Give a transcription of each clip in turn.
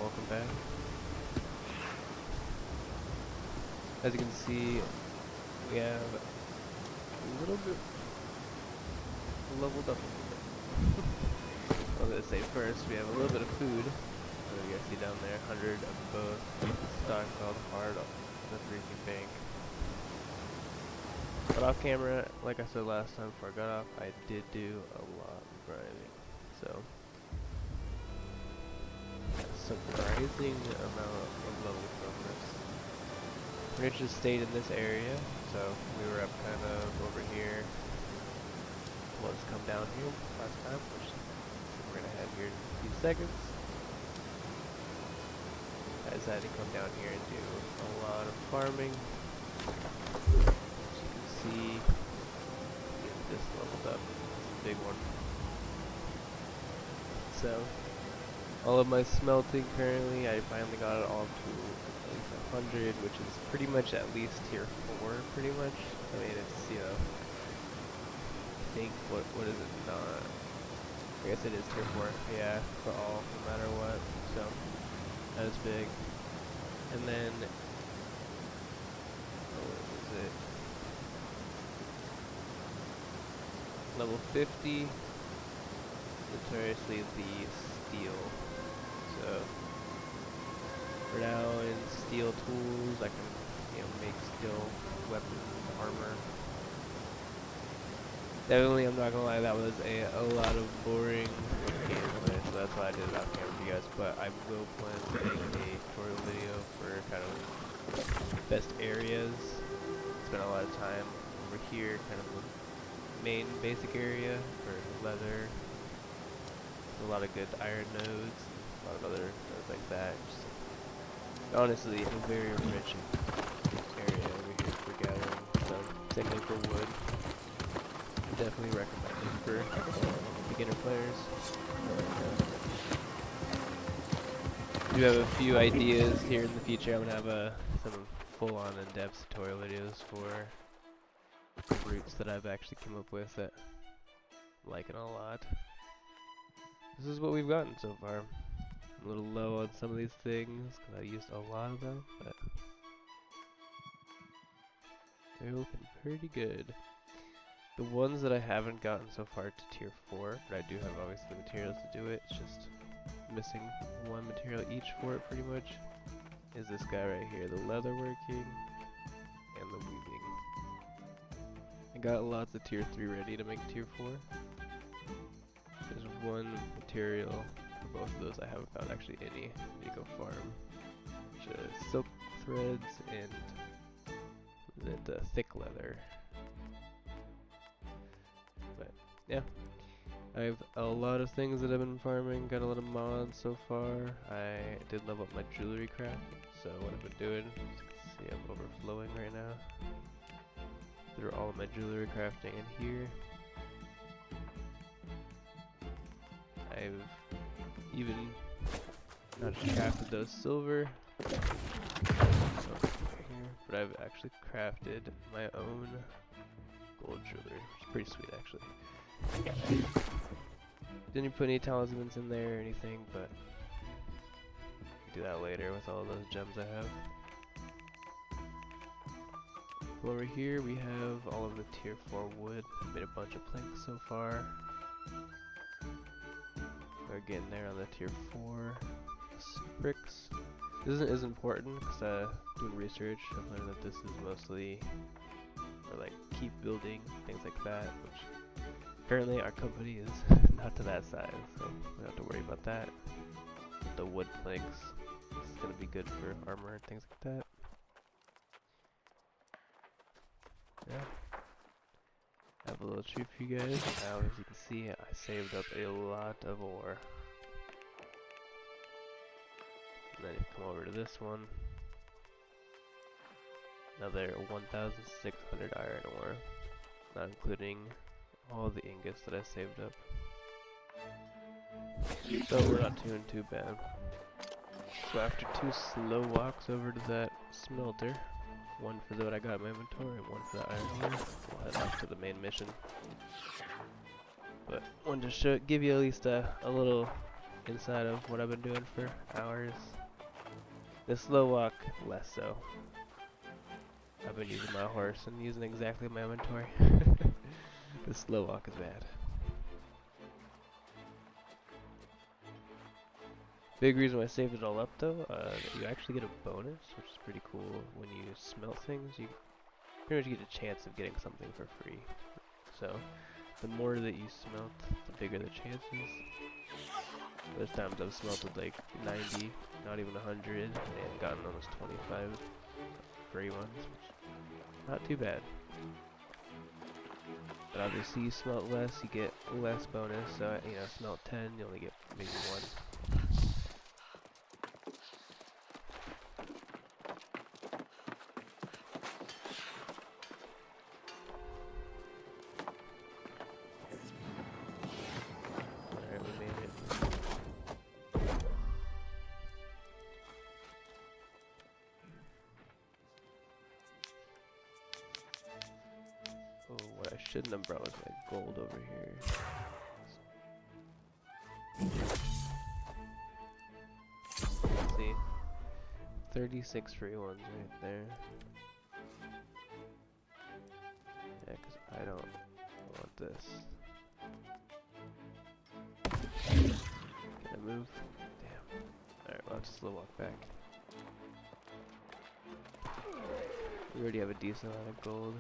welcome back. As you can see, we have a little bit leveled up a little bit. I was gonna say first, we have a little bit of food. You guys see down there, 100 of both. Stockpiled hard on the freaking bank. But off camera, like I said last time before I got off, I did do a lot of grinding. So, surprising amount of level progress. We just stayed in this area, so we were up kind of over here. Let's come down here last time, which we're gonna have here in a few seconds. I decided to come down here and do a lot of farming. As you can see, get this leveled up. It's a big one. So, all of my smelting currently, I finally got it all to at least 100, which is pretty much at least tier 4, pretty much. I mean, it's, you know, I think, what is it, not, I guess it is tier 4, yeah, for all, no matter what, so, that is big. And then, what was it, level 50, notoriously the steel. So, for now in steel tools, I can, you know, make steel weapons, armor. Definitely, I'm not gonna lie, that was a lot of boring gameplay, so that's why I did it off camera for you guys. But I will plan to make a tutorial video for kind of best areas. Spent a lot of time over here, kind of the main basic area for leather. A lot of good iron nodes, a lot of other nodes like that. Just, honestly, a very enriching area over here for gathering. So, same thing for wood. Definitely recommend it for beginner players. Do have a few ideas here in the future. I'm gonna have some full-on in-depth tutorial videos for the routes that I've actually come up with that I'm liking a lot. This is what we've gotten so far. I'm a little low on some of these things because I used a lot of them, but they're looking pretty good. The ones that I haven't gotten so far to tier 4, but I do have obviously materials to do it, it's just missing one material each for it pretty much, is this guy right here, the leather working and the weaving. I got lots of tier 3 ready to make tier 4. There's one material for both of those I haven't found actually any. I need to go farm. Which is silk threads and thick leather. But yeah, I have a lot of things that I've been farming. Got a lot of mods so far. I did level up my jewelry crafting. So what I've been doing, as you can see, I'm overflowing right now. Through all of my jewelry crafting in here. I've even not just crafted those silver, but I've actually crafted my own gold jewelry, which is pretty sweet actually. Didn't put any talismans in there or anything, but I'll do that later with all those gems I have. Over here we have all of the tier 4 wood. I've made a bunch of planks so far. We're getting there on the tier 4 bricks. This isn't as important because doing research, I've learned that this is mostly for like keep building, things like that, which currently our company is not to that size, so we don't have to worry about that. The wood planks, this is going to be good for armor and things like that. Yeah. I have a little treat for you guys. Now, as you can see, I saved up a lot of ore. And then you come over to this one. Another 1,600 iron ore, not including all the ingots that I saved up. So we're not doing too bad. So after 2 slow walks over to that smelter, one for what I got in my inventory and one for the iron ore, we'll head off to the main mission. But wanted to give you at least a little insight of what I've been doing for hours. The slow walk, less so. I've been using my horse and using exactly my inventory. The slow walk is bad. Big reason why I saved it all up though, you actually get a bonus, which is pretty cool. When you smelt things, you pretty much get a chance of getting something for free. So, the more that you smelt, the bigger the chances. There's times I've smelted like 90, not even 100, and gotten almost 25 free ones, which is not too bad. But obviously you smelt less, you get less bonus, so you know, smelt 10, you only get maybe 1. Alright, we made it. Oh, what I shouldn't have brought was my gold over here. See? 36 free ones right there. Yeah, because I don't want this. Can I move? Damn. Alright, well, I'll just slow walk back. We already have a decent amount of gold.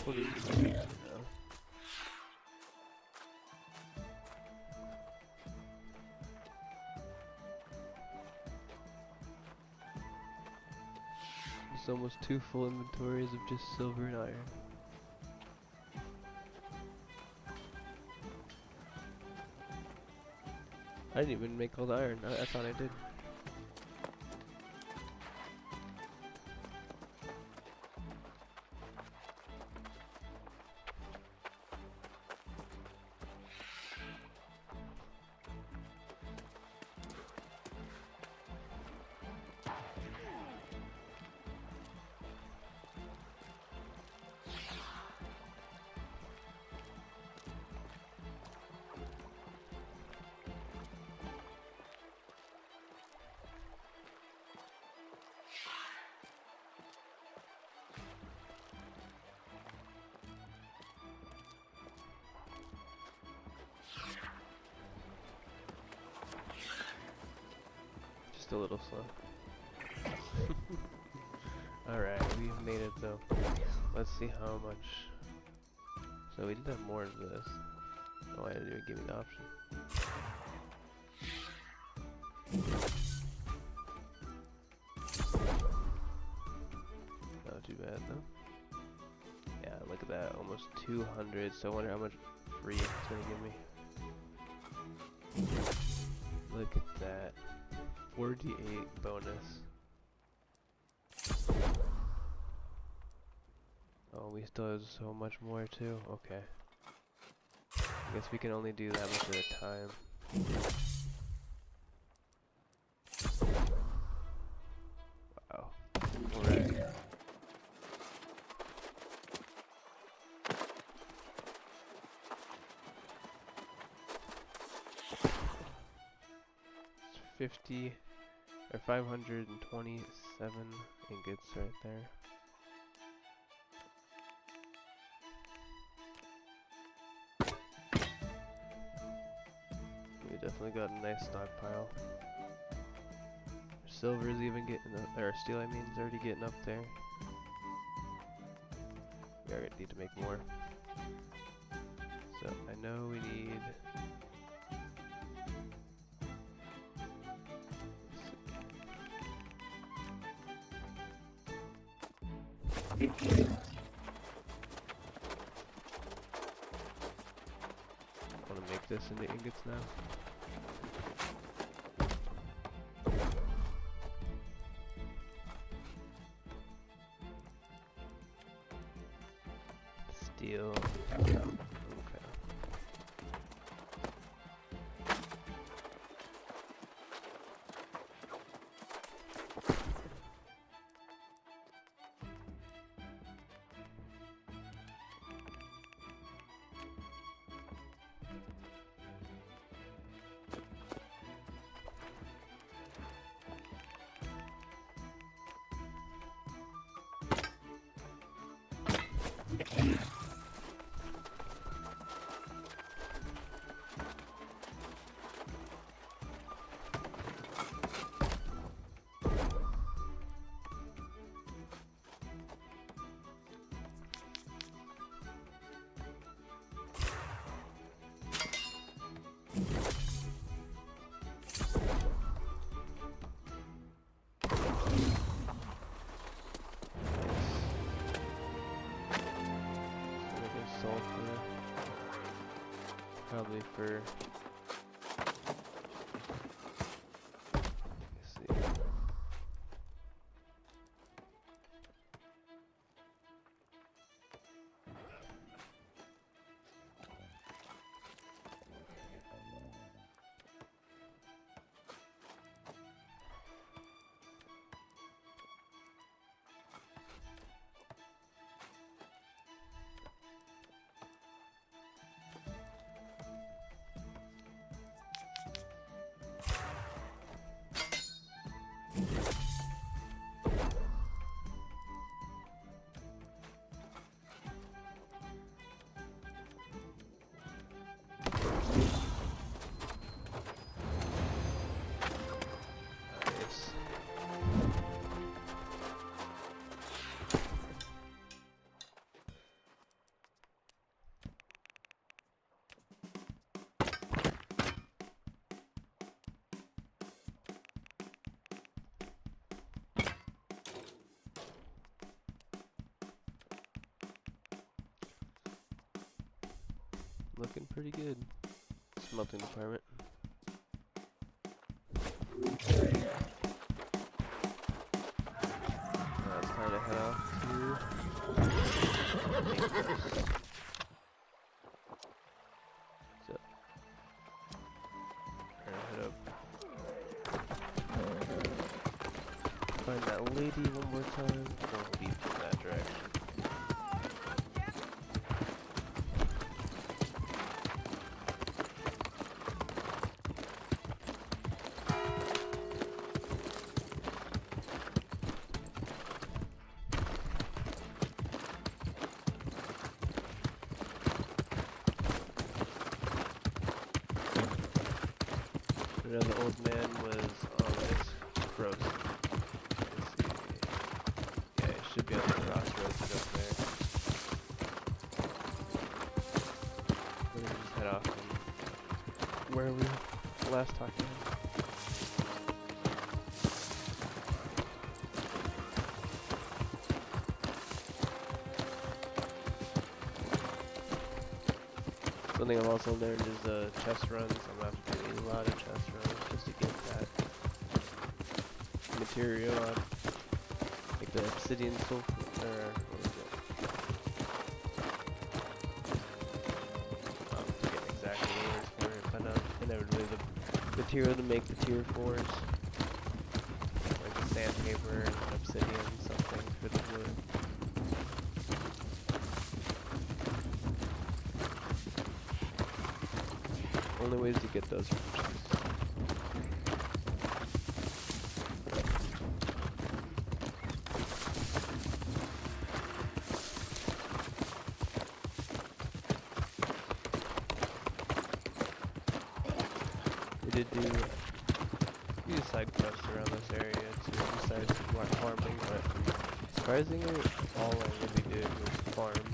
What is this? No. It's almost 2 full inventories of just silver and iron. I didn't even make all the iron. I thought I did. Just a little slow. Alright, we've made it though. Let's see how much. So we did have more of this. Oh, I didn't even give me the option. Not too bad though. Yeah, look at that, almost 200. So I wonder how much free it's gonna give me. Look at that. 48 bonus. Oh, we still have so much more too. Okay. I guess we can only do that much at a time. Wow. Alright. It's 50 or 527 ingots right there. We definitely got a nice stockpile. There's silver's even getting up, or steel I mean is already getting up there. We already need to make more. So I know we need. I want to make this into ingots now. Steel. Okay. Sulfur, probably for, let's see, nice. Looking pretty good. Smelting department. Now it's time to head off to Naples. So, we're gonna head up. Find that lady one more time. Don't leave from that direction. You know, the old man was on this frozen. Let's see. Yeah, it should be on the crossroads up there. We're gonna just head off from where we last talked to him. Something I've also learned is chest runs. I'm gonna have to do a lot of chest runs just to get that material on, like the obsidian sulfur, or what was it? I'm forgetting exactly the words for it, but inevitably the material to make the tier 4s, like the sandpaper and obsidian, something for the wood. Only ways to get those are from chests. We did do few side quests around this area too, besides farming, but surprisingly, all I really did was farm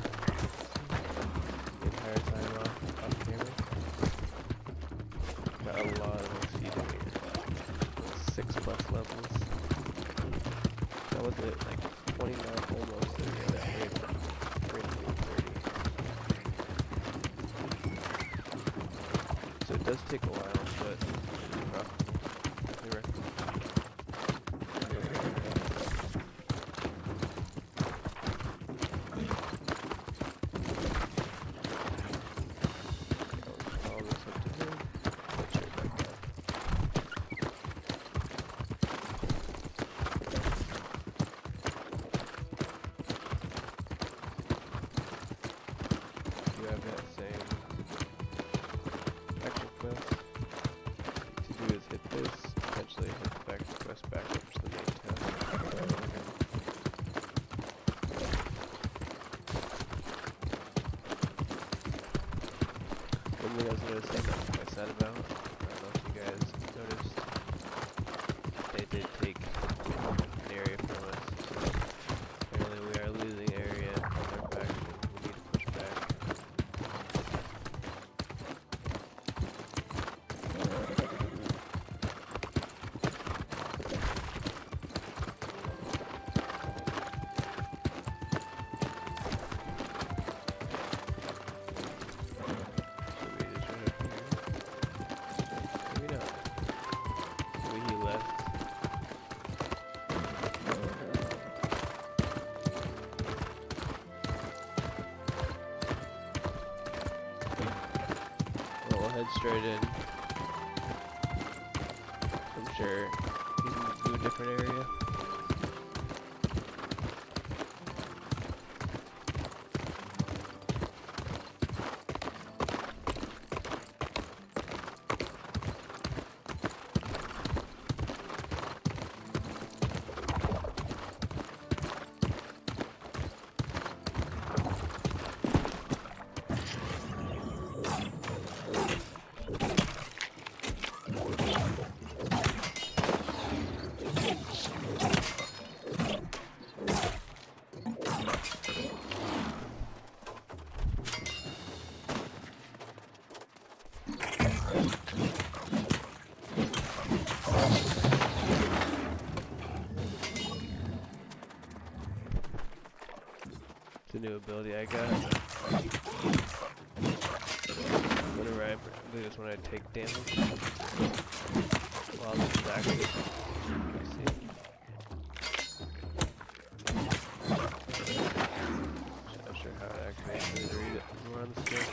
the entire time off camera. Got a lot of XP doing it. 6+ levels. That was it, like 29 almost, and yeah, that brings me 30. So it does take a while, but profitable. Definitely recommend. Follow this up to here. Let's straight back down. You have that same action quest. To do is hit this, potentially hit the back quest back up to the main town. One thing I was noticing that I said about, I don't know if you guys noticed, they did take an area from us. So apparently we are losing area in our faction. We need to push back. So we just right up here. Maybe not. Maybe he left. Well, we'll head straight in. I'm sure he's moved to a different area. It's a new ability I got. Whenever I do this when I take damage while this is active. You see? Not sure how it activates. I need to read it more on the skill.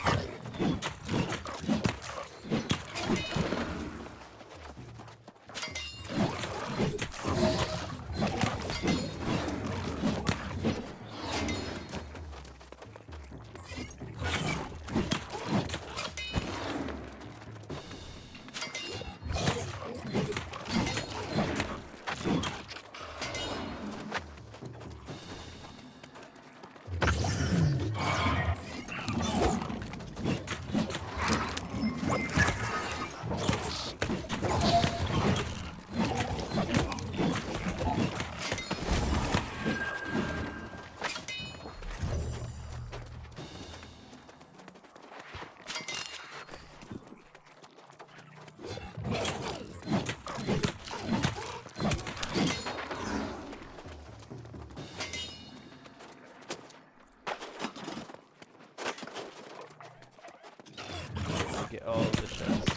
Get all of the chests.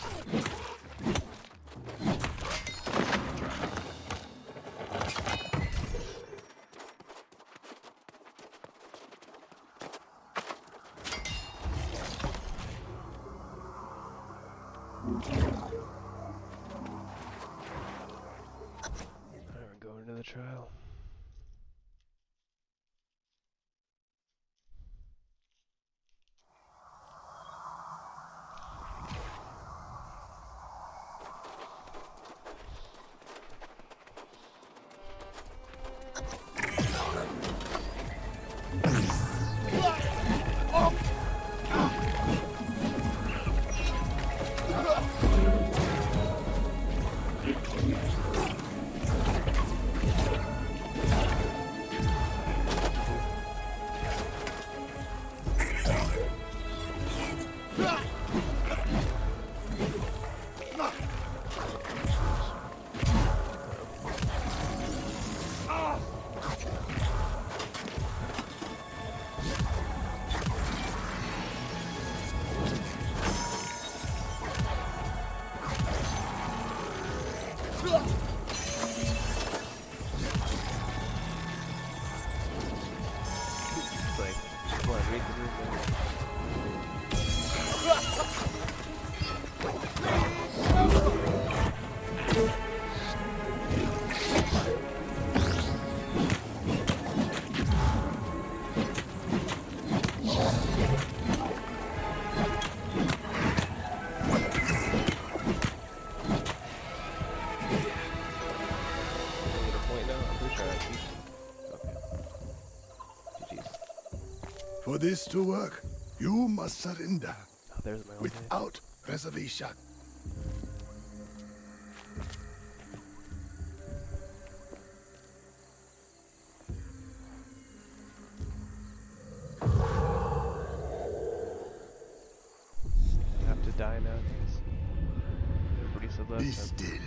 Alright, we're going to the trial. It's like, come on, read the room, man. I need a point now? I'm pretty sure I beat you. Okay. GG's. For this to work, you must surrender Oh, there's my old man. without reservation. You have to die now, guys. Everybody said Be last time. still.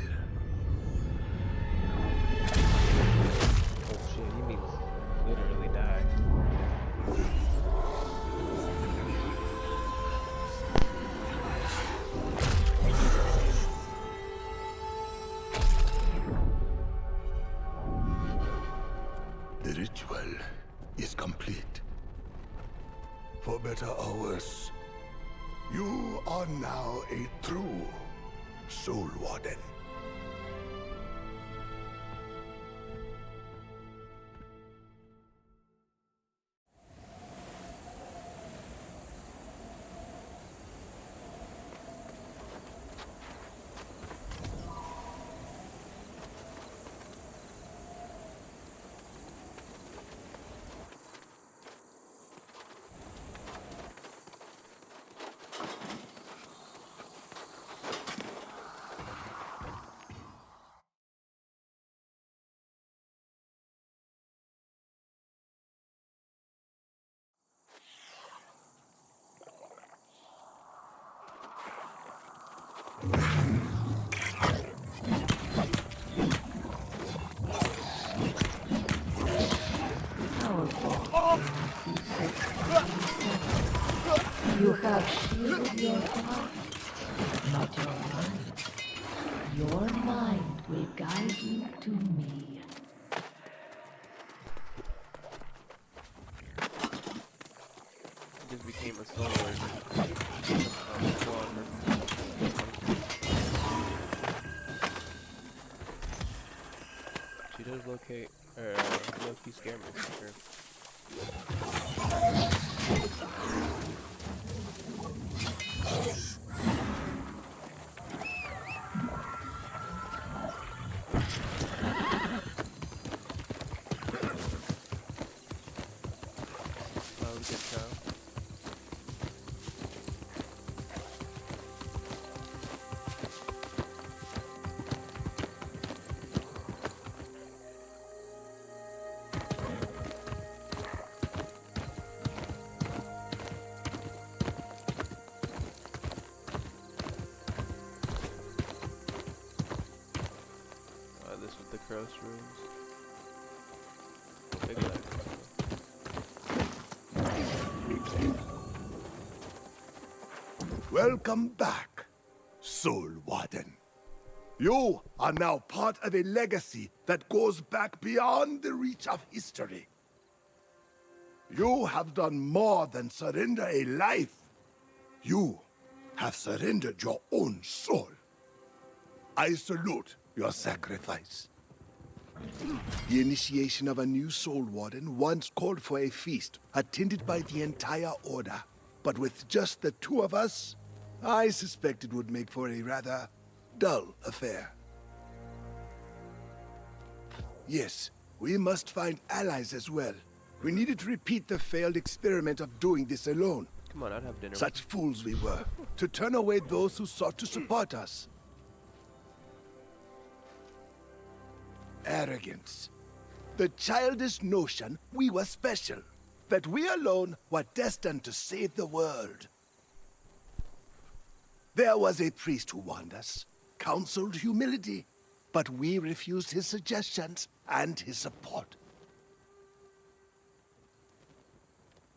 Oh shit, he means literally die. The ritual is complete. For better or worse, you are now a true Soul Warden. You have shielded your heart, not your mind. Your mind will guide you to me. He just became a soul lord. She does locate, low-key scare me for sure. That was a good trial. This with the crossroads. Big light. Welcome back, Soul Warden. You are now part of a legacy that goes back beyond the reach of history. You have done more than surrender a life. You have surrendered your own soul. I salute your sacrifice. The initiation of a new Soul Warden once called for a feast, attended by the entire Order. But with just the two of us, I suspect it would make for a rather dull affair. Yes, we must find allies as well. We needed to repeat the failed experiment of doing this alone. Come on, I'd have dinner. Such fools we were, to turn away those who sought to support us. Arrogance. The childish notion we were special, that we alone were destined to save the world. There was a priest who warned us, counseled humility, but we refused his suggestions and his support.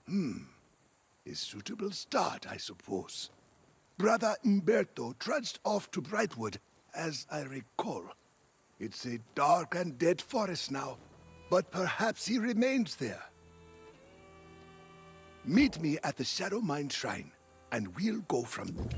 A suitable start, I suppose. Brother Umberto trudged off to Brightwood, as I recall. It's a dark and dead forest now, but perhaps he remains there. Meet me at the Shadow Mine Shrine, and we'll go from there.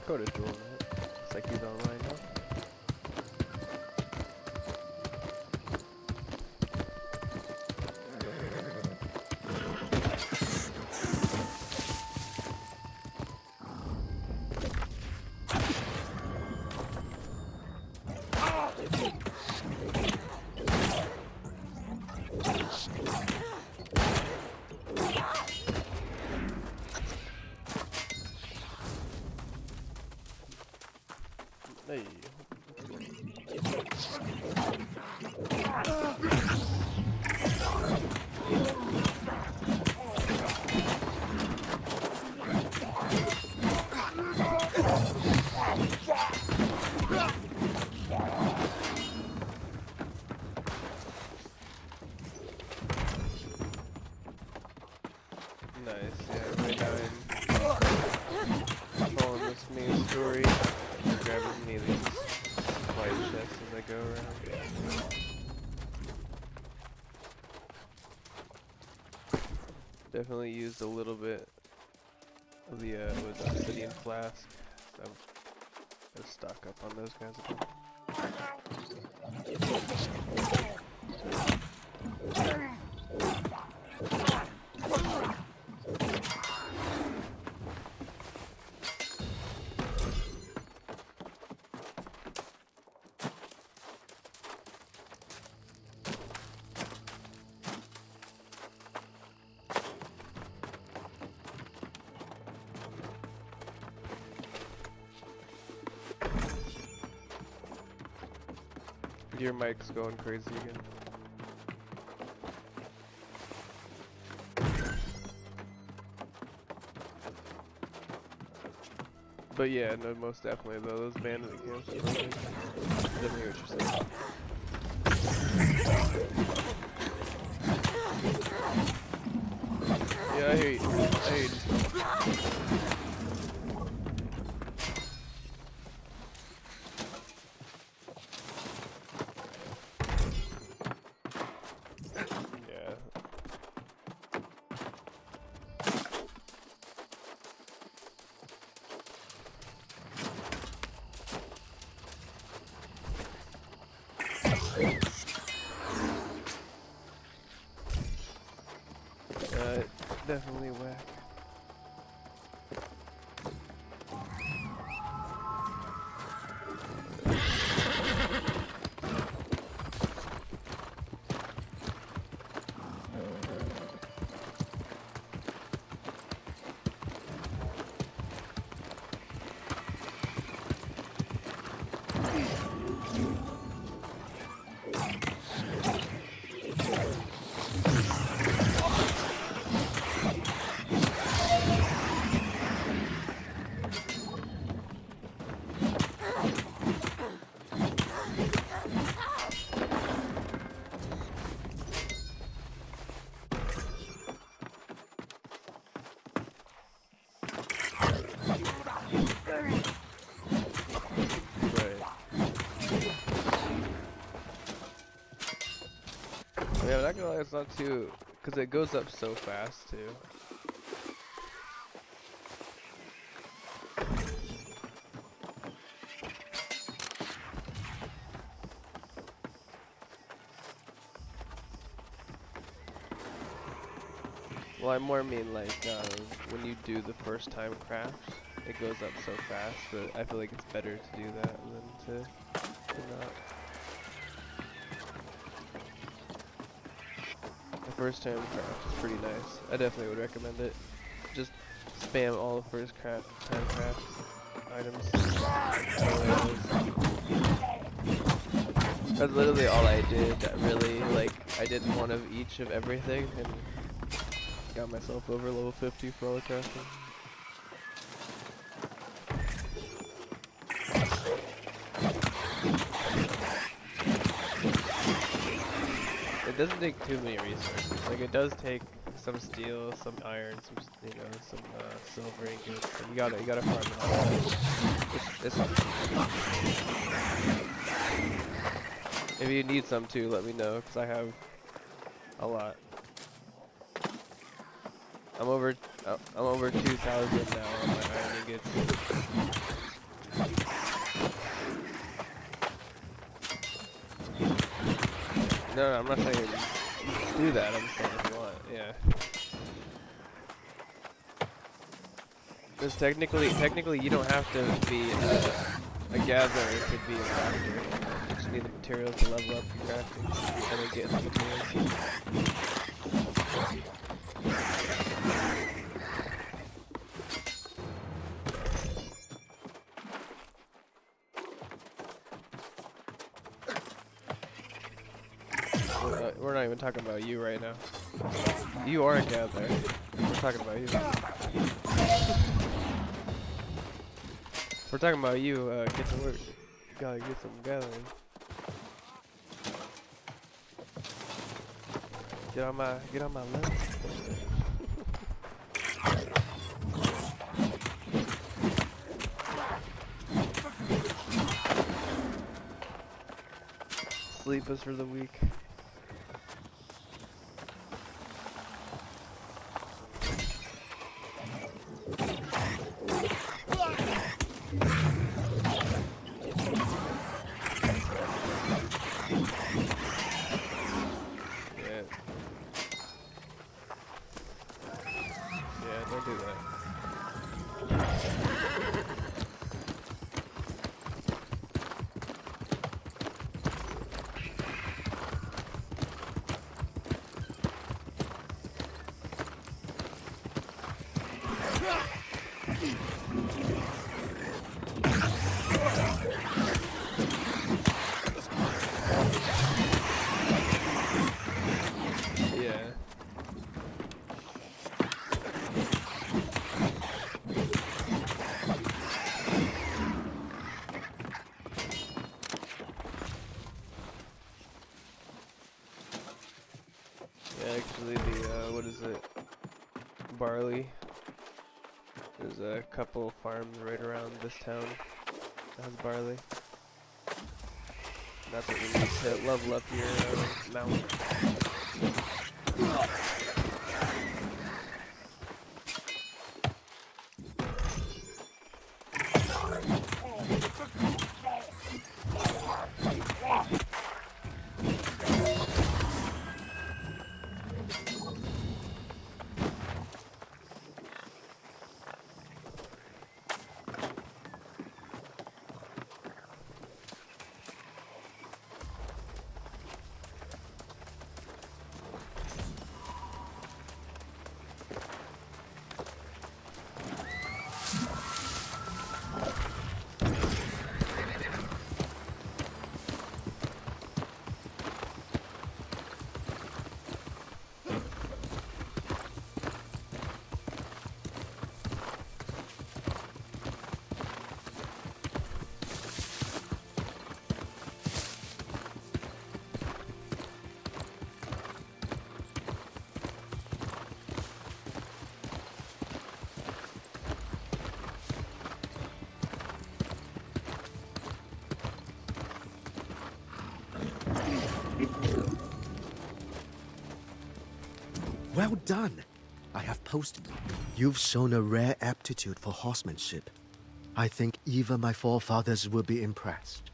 Coda's doing that. Looks like he's online now. Hey. Nice, yeah, right now I'm following this main story. Grab as many of these supply chests as I go around. Definitely used a little bit of the obsidian flask. So I'm gonna stock up on those guys a bit. your mic's going crazy again. But yeah, no, most definitely though. Those bandit camps are really big. Definitely what you're saying. Yeah, I hear you. I hear you. Yeah. Definitely whack. Yeah, I'm not gonna lie, it's not too, because it goes up so fast too. Well, I more mean like when you do the first time crafts, it goes up so fast that I feel like it's better to do that than to not. The first time craft is pretty nice. I definitely would recommend it. Just spam all the first time crafts items. That's literally all I did. Really, like I did one of each of everything and got myself over level 50 for all the crafting. It doesn't take too many resources. Like it does take some steel, some iron, some some silver ingots. And you gotta farm it all. It's if you need some too, let me know, cause I have a lot. I'm over 2,000 now on my iron ingots. No, I'm not saying do that. I'm saying if you want, yeah. Because technically, you don't have to be a gatherer to be a crafter. You just need the materials to level up your crafting, and then get the materials. We're not even talking about you right now. You are a gatherer. We're talking about you. We're talking about you. Get to work. You gotta get some gathering. Get on my level. Sleep is for the weak. actually the what is it? Barley. There's a couple farms right around this town that has barley. That's what you need to level up your mount. Well done. I have posted. You've shown a rare aptitude for horsemanship. I think even my forefathers will be impressed.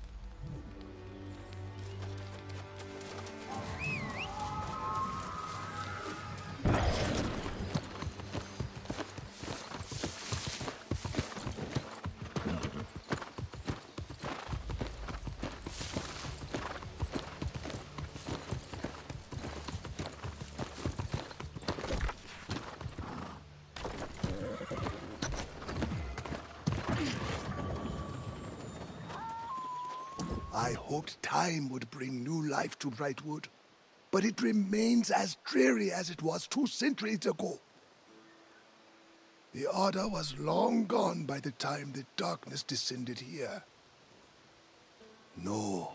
I hoped time would bring new life to Brightwood, but it remains as dreary as it was 2 centuries ago. The Order was long gone by the time the darkness descended here. No,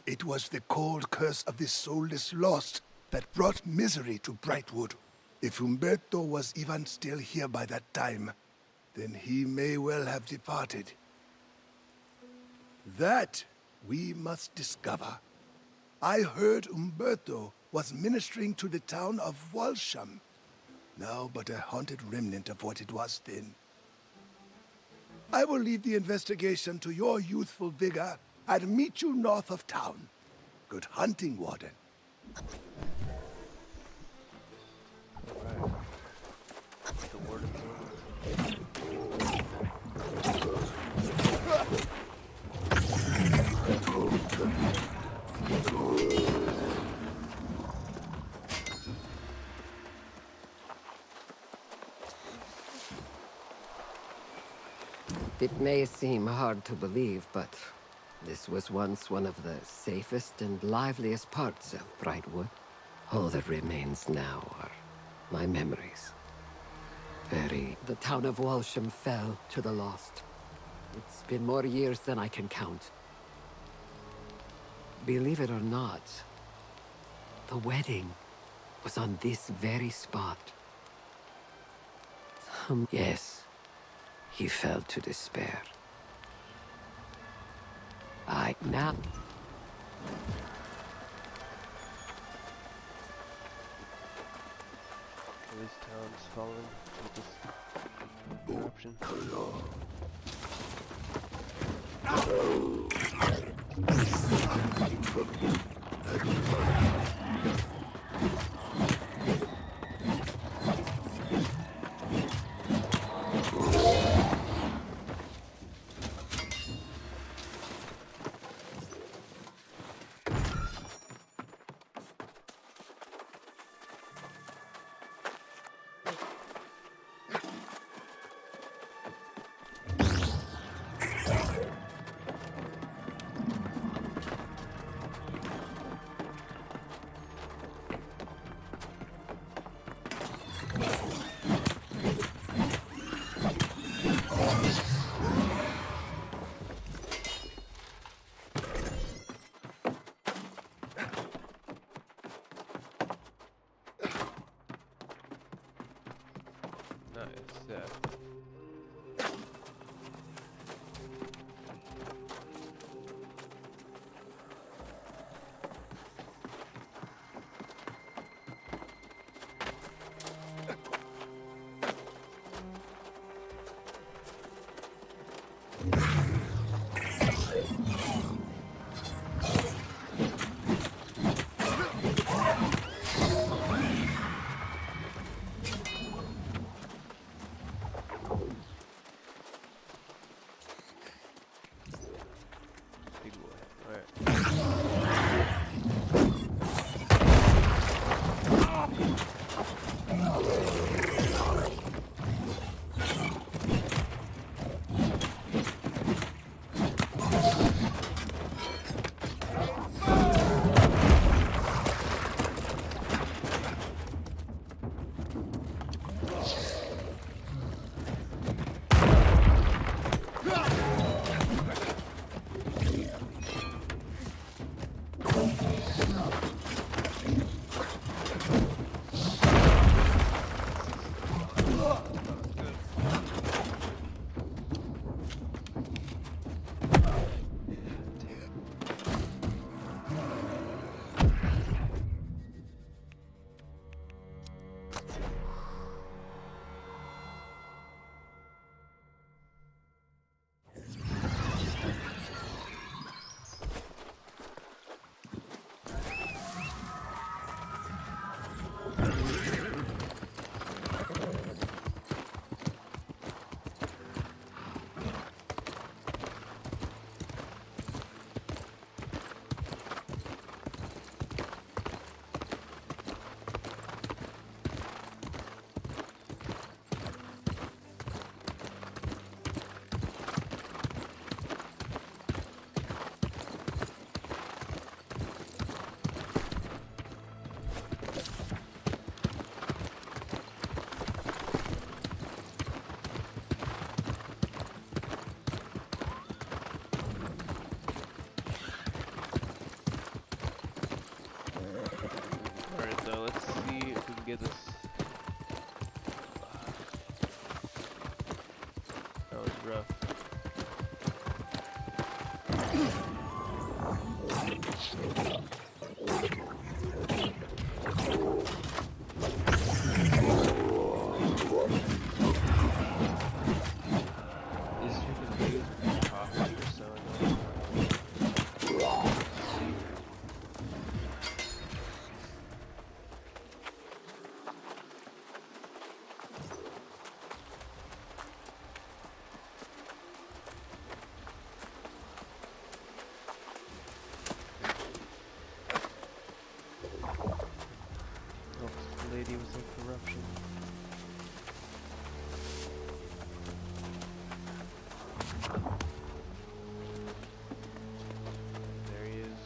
it was the cold curse of the soulless lost that brought misery to Brightwood. If Umberto was even still here by that time, then he may well have departed. That we must discover. I heard Umberto was ministering to the town of Walsham, now but a haunted remnant of what it was then. I will leave the investigation to your youthful vigor and meet you north of town. Good hunting, Warden. Alright. The warden's over. It may seem hard to believe, but this was once one of the safest and liveliest parts of Brightwood. All that remains now are my memories. The town of Walsham fell to the lost. It's been more years than I can count. Believe it or not, the wedding was on this very spot. Yes, he fell to despair. Now... This town's fallen with this eruption. Nice, yeah. Big boy. Alright. Alright, so let's see if we can get this. That was rough. These freaking dudes talking are so annoying. Oh, this lady was in corruption. There he is.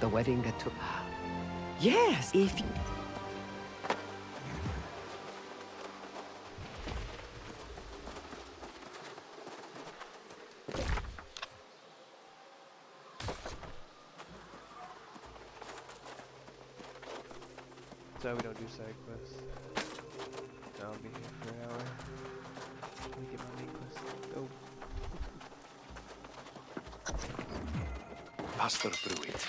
the wedding that took... Yes, if you... So we don't do side quests. I'll be here for an hour. Let me get my main quest. Go. Pastor Pruitt,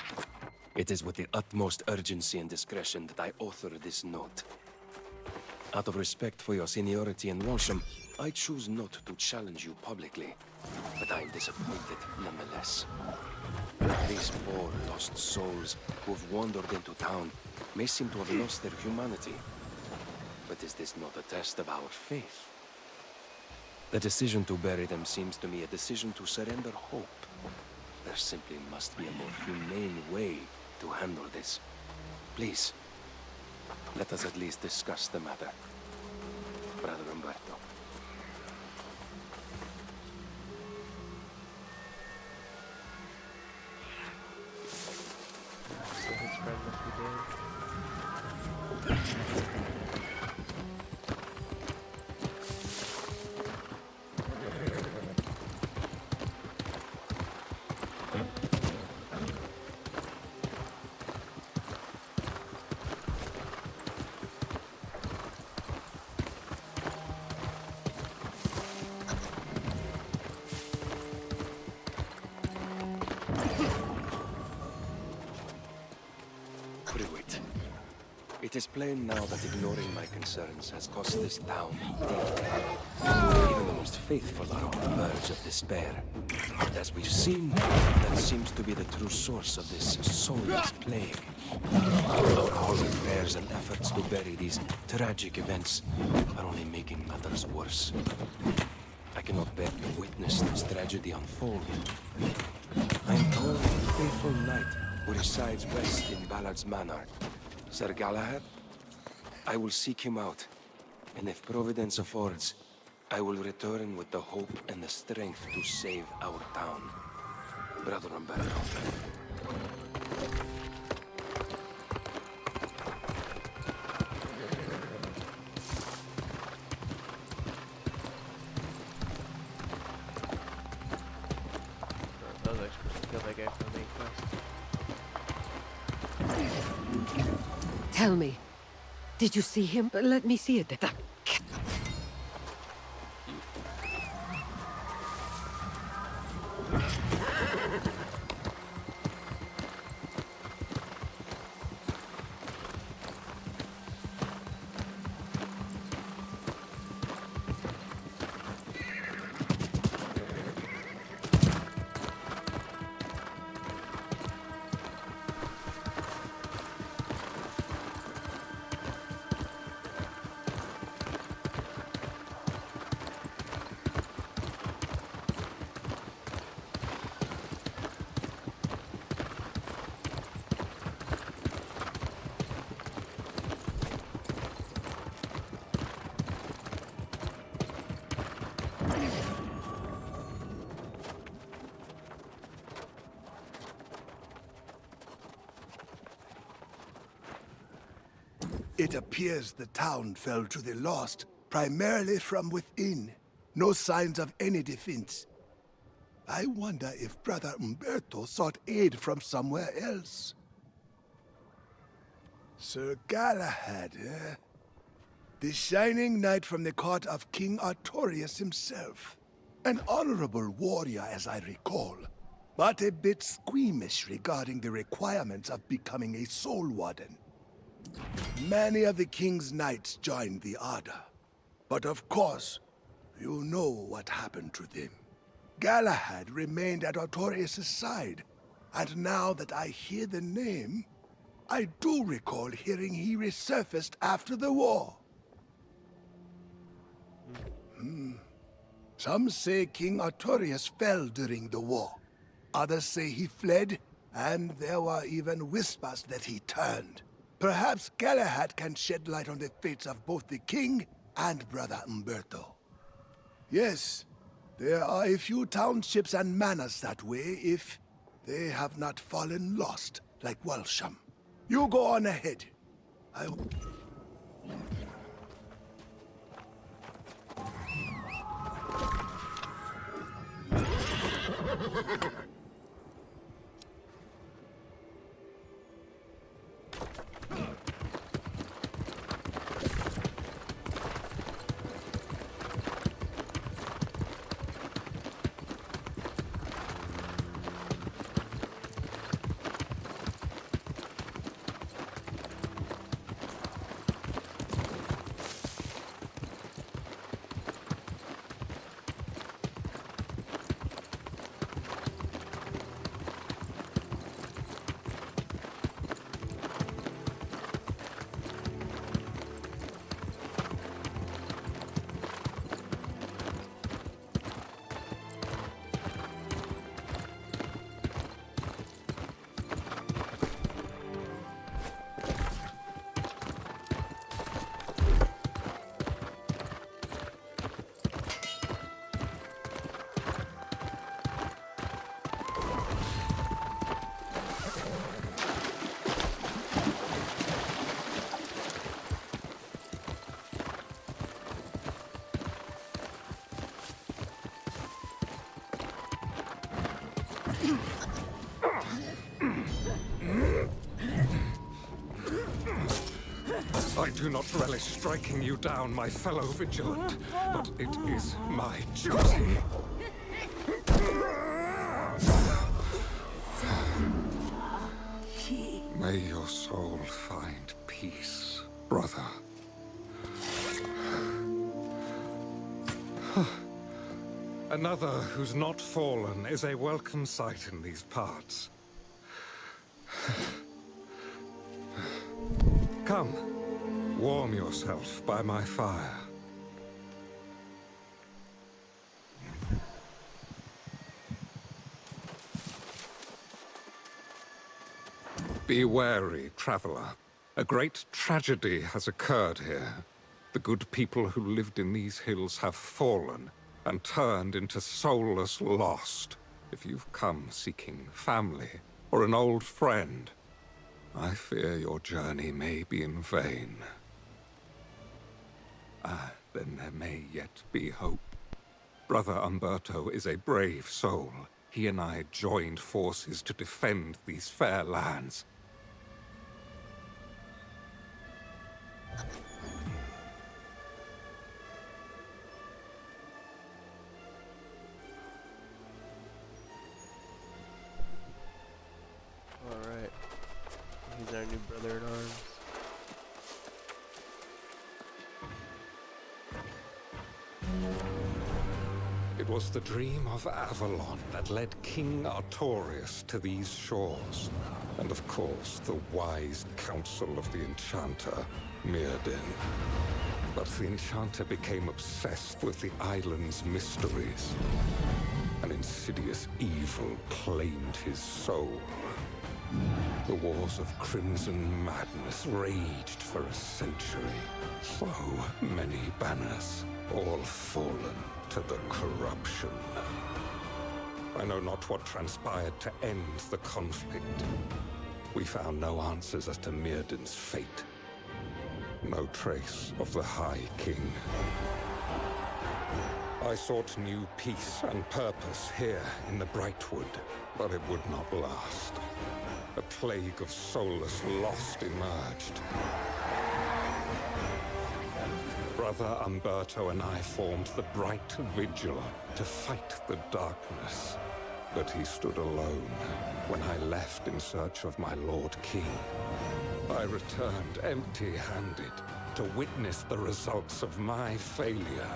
it is with the utmost urgency and discretion that I author this note. Out of respect for your seniority in Walsham, I choose not to challenge you publicly, but I am disappointed nonetheless. These poor lost souls who have wandered into town may seem to have lost their humanity, but is this not a test of our faith? The decision to bury them seems to me a decision to surrender hope. There simply must be a more humane way to handle this. Please, let us at least discuss the matter. Brother Umberto. So his friend must be dead. Pruitt, it is plain now that ignoring my concerns has cost this town dearly. Even the most faithful are on the verge of despair. And as we've seen, that seems to be the true source of this soulless plague. Our hollow prayers and efforts to bury these tragic events are only making matters worse. I cannot bear to witness this tragedy unfold. I am told of a faithful knight who resides west in Ballard's Manor. Sir Galahad? I will seek him out, and if Providence affords, I will return with the hope and the strength to save our town. Brother Umberto. That was actually kill that guy from the main quest. Tell me, did you see him? Let me see it. It appears the town fell to the lost, primarily from within. No signs of any defense. I wonder if Brother Umberto sought aid from somewhere else. Sir Galahad, eh? The shining knight from the court of King Artorius himself. An honorable warrior, as I recall, but a bit squeamish regarding the requirements of becoming a soul warden. Many of the king's knights joined the Order, but of course, you know what happened to them. Galahad remained at Artorius' side, and now that I hear the name, I do recall hearing he resurfaced after the war. Some say King Artorius fell during the war. Others say he fled, and there were even whispers that he turned. Perhaps Galahad can shed light on the fates of both the king and Brother Umberto. Yes, there are a few townships and manors that way if they have not fallen lost like Welsham. You go on ahead. I... I do not relish striking you down, my fellow vigilant, but it is my duty. May your soul find peace, brother. Another who's not fallen is a welcome sight in these parts. Come, warm yourself by my fire. Be wary, traveler. A great tragedy has occurred here. The good people who lived in these hills have fallen and turned into soulless lost. If you've come seeking family or an old friend, I fear your journey may be in vain. Ah, then there may yet be hope. Brother Umberto is a brave soul. He and I joined forces to defend these fair lands. Alright. He's our new brother in arms. It was the dream of Avalon that led King Artorius to these shores. And of course, the wise counsel of the Enchanter, Mirrodin. But the Enchanter became obsessed with the island's mysteries. An insidious evil claimed his soul. The wars of Crimson Madness raged for a century. So many banners, all fallen to the corruption. I know not what transpired to end the conflict. We found no answers as to Mirrodin's fate. No trace of the High King. I sought new peace and purpose here in the Brightwood, but it would not last. A plague of soulless lost emerged. Brother Umberto and I formed the Bright Vigil to fight the darkness. But he stood alone when I left in search of my Lord King. I returned empty-handed to witness the results of my failure.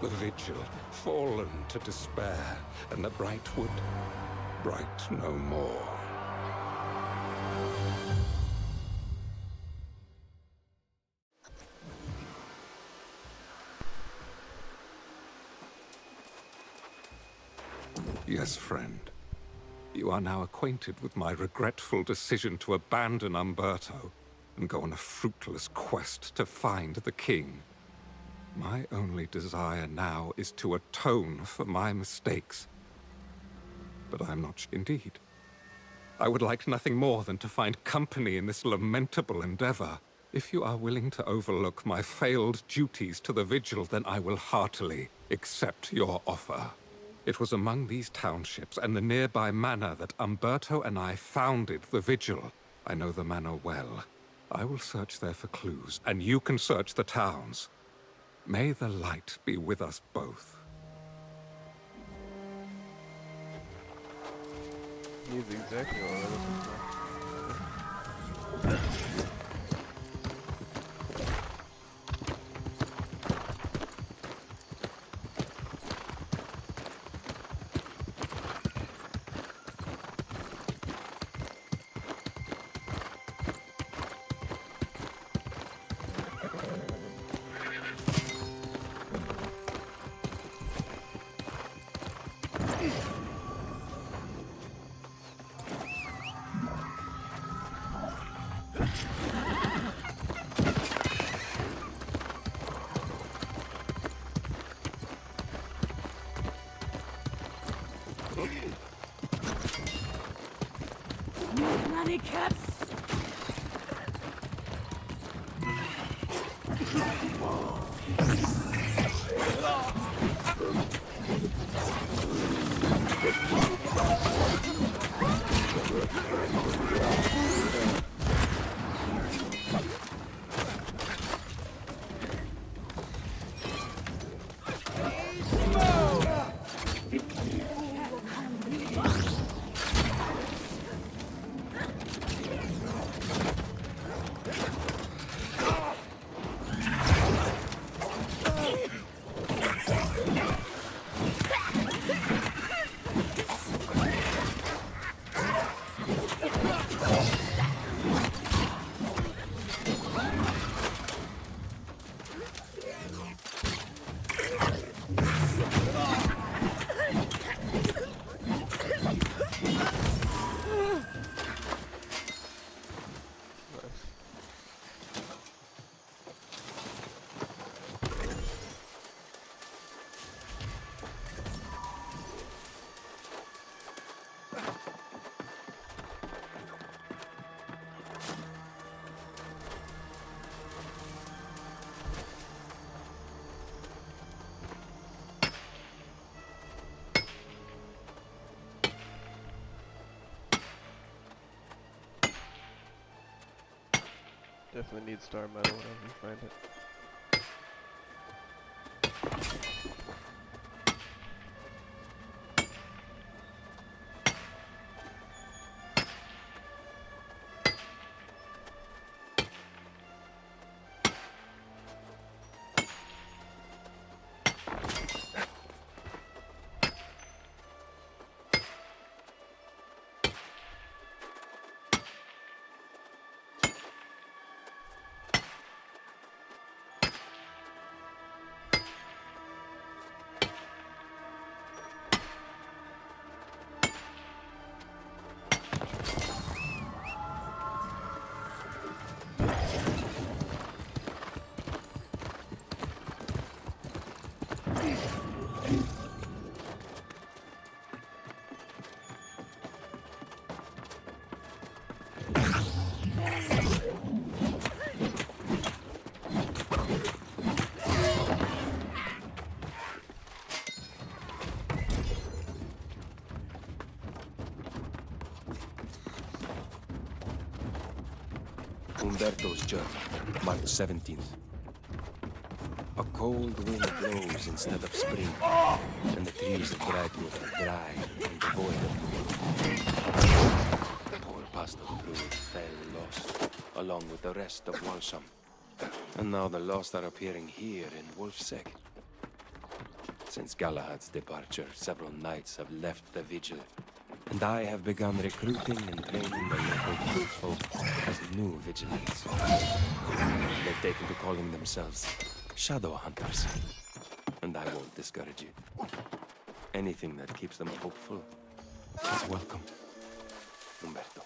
The Vigil fallen to despair, and the Brightwood bright no more. Yes, friend. You are now acquainted with my regretful decision to abandon Umberto and go on a fruitless quest to find the king. My only desire now is to atone for my mistakes. But I'm not indeed. I would like nothing more than to find company in this lamentable endeavor. If you are willing to overlook my failed duties to the Vigil, then I will heartily accept your offer. It was among these townships and the nearby manor that Umberto and I founded the Vigil. I know the manor well. I will search there for clues, and you can search the towns. May the light be with us both. He's exactly what we're looking for. Nanny cats! Definitely need star metal whenever you find it. Umberto's journey, March 17th. A cold wind blows instead of spring, and the trees of Brightwood are dry and devoid of bloom. Poor Pastor Blue fell lost, along with the rest of Walsham. And now the lost are appearing here in Wolfseg. Since Galahad's departure, several knights have left the Vigil, and I have begun recruiting and training the local folk as new vigilantes. They've taken to calling themselves Shadow Hunters, and I won't discourage it. Anything that keeps them hopeful is welcome. Umberto.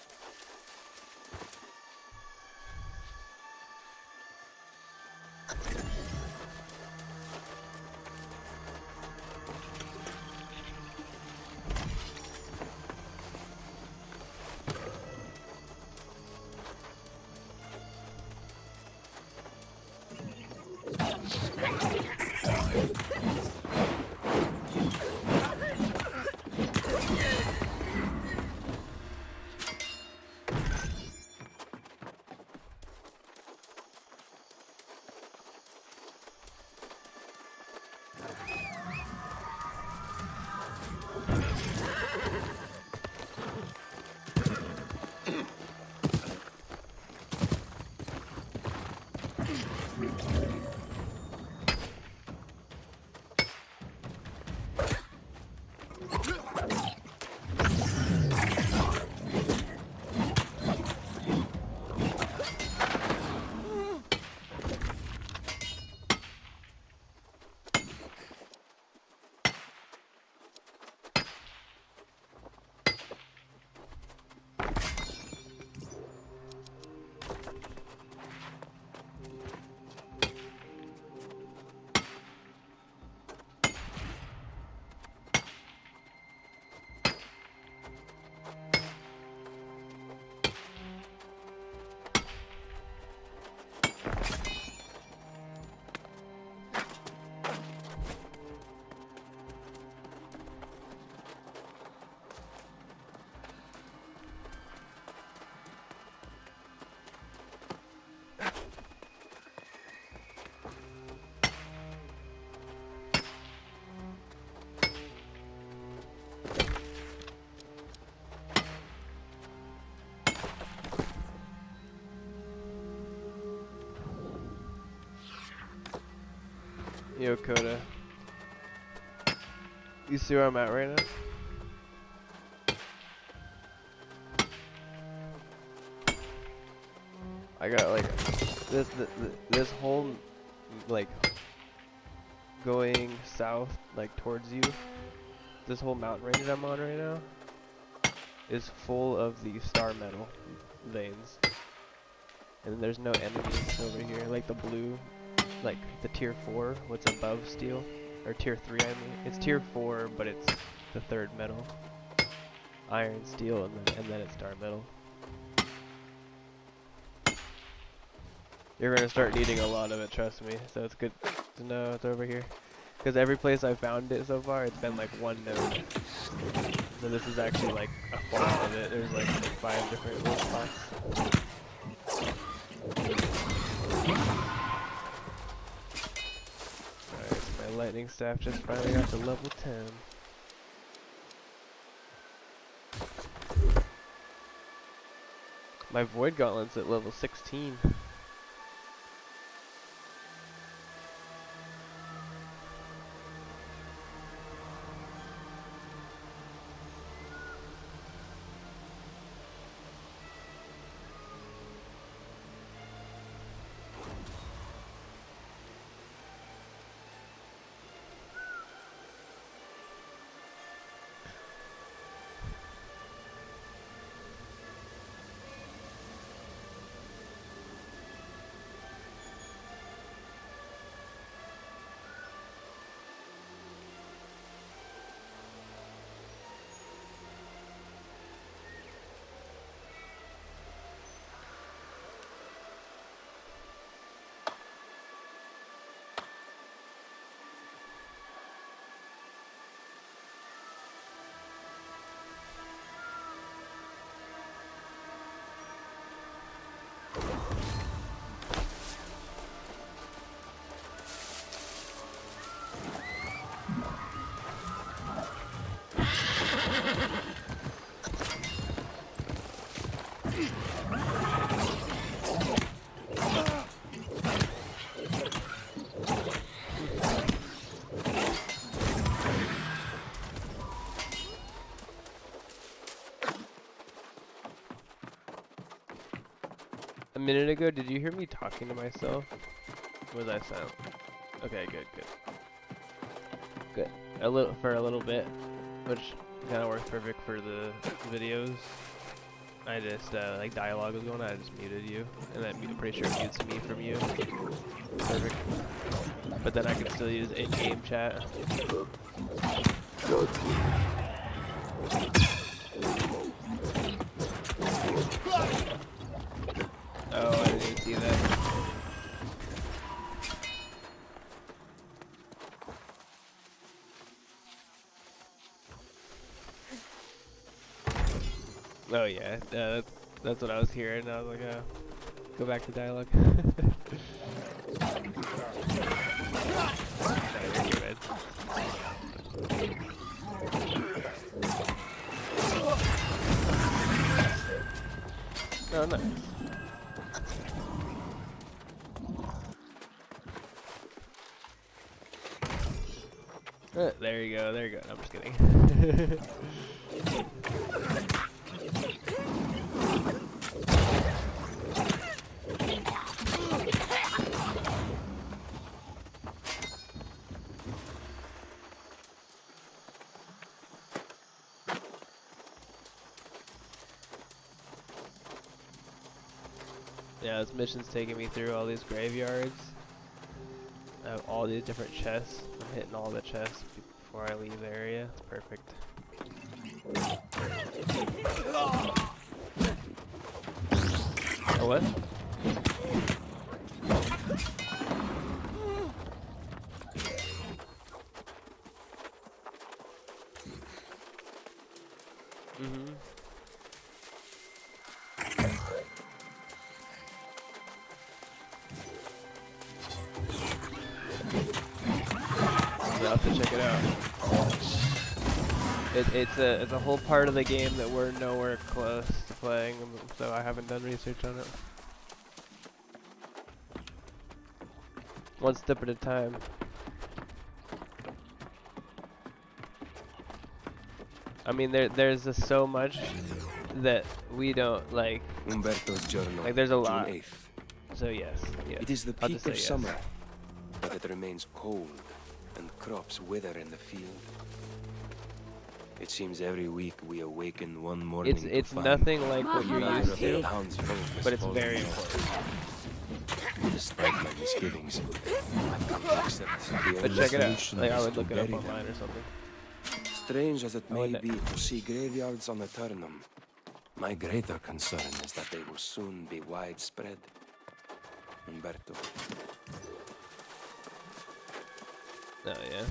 Yo, Coda. You see where I'm at right now? I got like this whole like going south like towards you. This whole mountain range I'm on right now is full of the star metal veins, and there's no enemies over here. Like the blue, like the tier 4, what's above steel, or tier 3 I mean. It's tier 4, but it's the third metal. Iron, steel, and then it's star metal. You're gonna start needing a lot of it, trust me. So it's good to know it's over here. Because every place I've found it so far, it's been like one node. So this is actually like a farm of it. There's like 5 different little spots. Alright, so my lightning staff just finally got to level 10. My void gauntlet's at level 16. A minute ago, did you hear me talking to myself? Or was I silent? Okay, good, good. Good. For a little bit, which kind of works perfect for the videos. I just, like dialogue was going on, I just muted you. And then I'm pretty sure it mutes me from you. Perfect. But then I can still use in-game chat. Oh, I didn't even see that. Oh yeah, that's what I was hearing. I was like, oh, go back to dialogue. Oh, nice. There you go, there you go. No, I'm just kidding. Yeah, this mission's taking me through all these graveyards. I have all these different chests. I'm hitting all the chests before I leave the area. It's perfect. Oh, what? Mm-hmm. I'll have to check it out. It's a whole part of the game that we're nowhere close to playing, so I haven't done research on it. One step at a time. I mean, there's just so much that we don't like. Umberto's journal. Like, there's a lot. June 8th. So yes, yeah. It is the I'll peak just say of yes. summer, but it remains cold, and crops wither in the field. It seems every week we awaken one morning It's to find nothing like what you're neither used of the to, towns focus but it's falling very dead. important. Despite my misgivings, I've come to accept the But only check it out. solution Like, I is would to look it up bury them. online or something. Strange as it I may would- be to see graveyards on Eternum, my greater concern is that they will soon be widespread. Umberto. Oh yeah.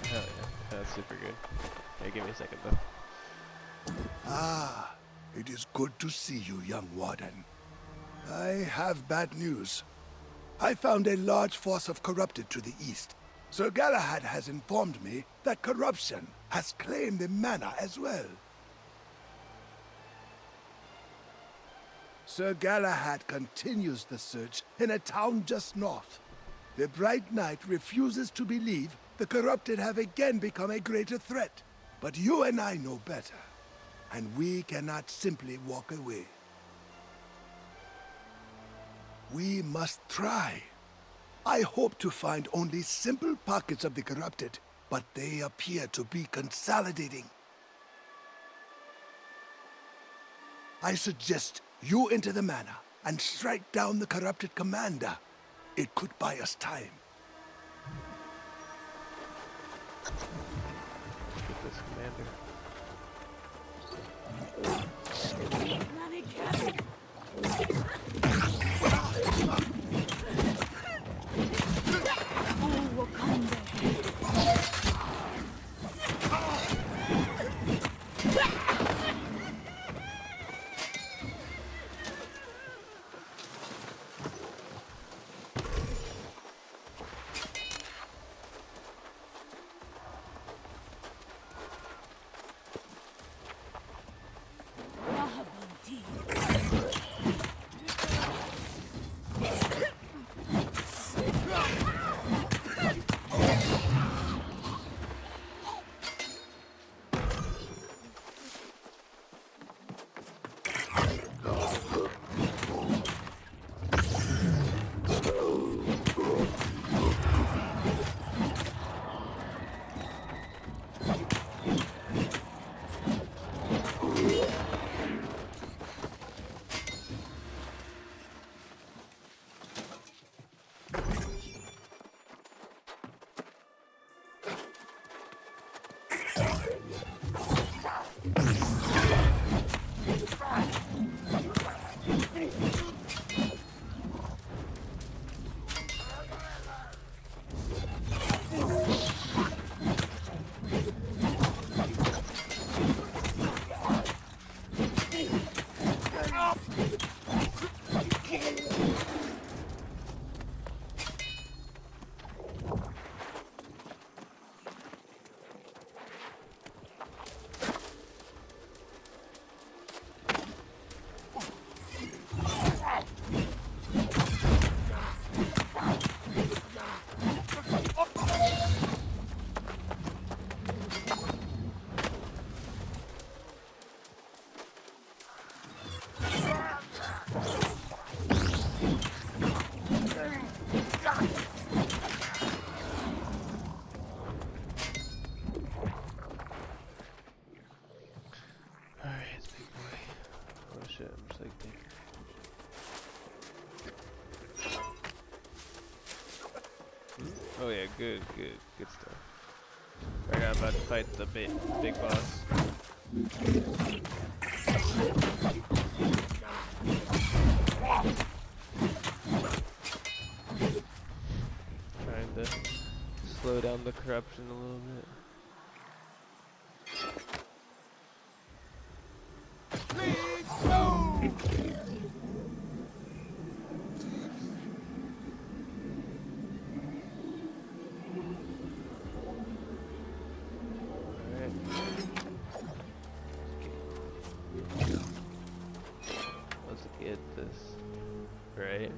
Hell yeah, that's super good. Hey, give me a second though. Ah, it is good to see you, young warden. I have bad news. I found a large force of corrupted to the east. Sir Galahad has informed me that corruption has claimed the manor as well. Sir Galahad continues the search in a town just north. The Bright Knight refuses to believe the corrupted have again become a greater threat. But you and I know better, and we cannot simply walk away. We must try. I hope to find only simple pockets of the corrupted, but they appear to be consolidating. I suggest you enter the manor and strike down the corrupted commander. It could buy us time. Get this commander. shit. I'm just like thinking. Oh yeah, good stuff. Right now I'm about to fight the big boss. Trying to slow down the corruption a little bit. Let's get this right.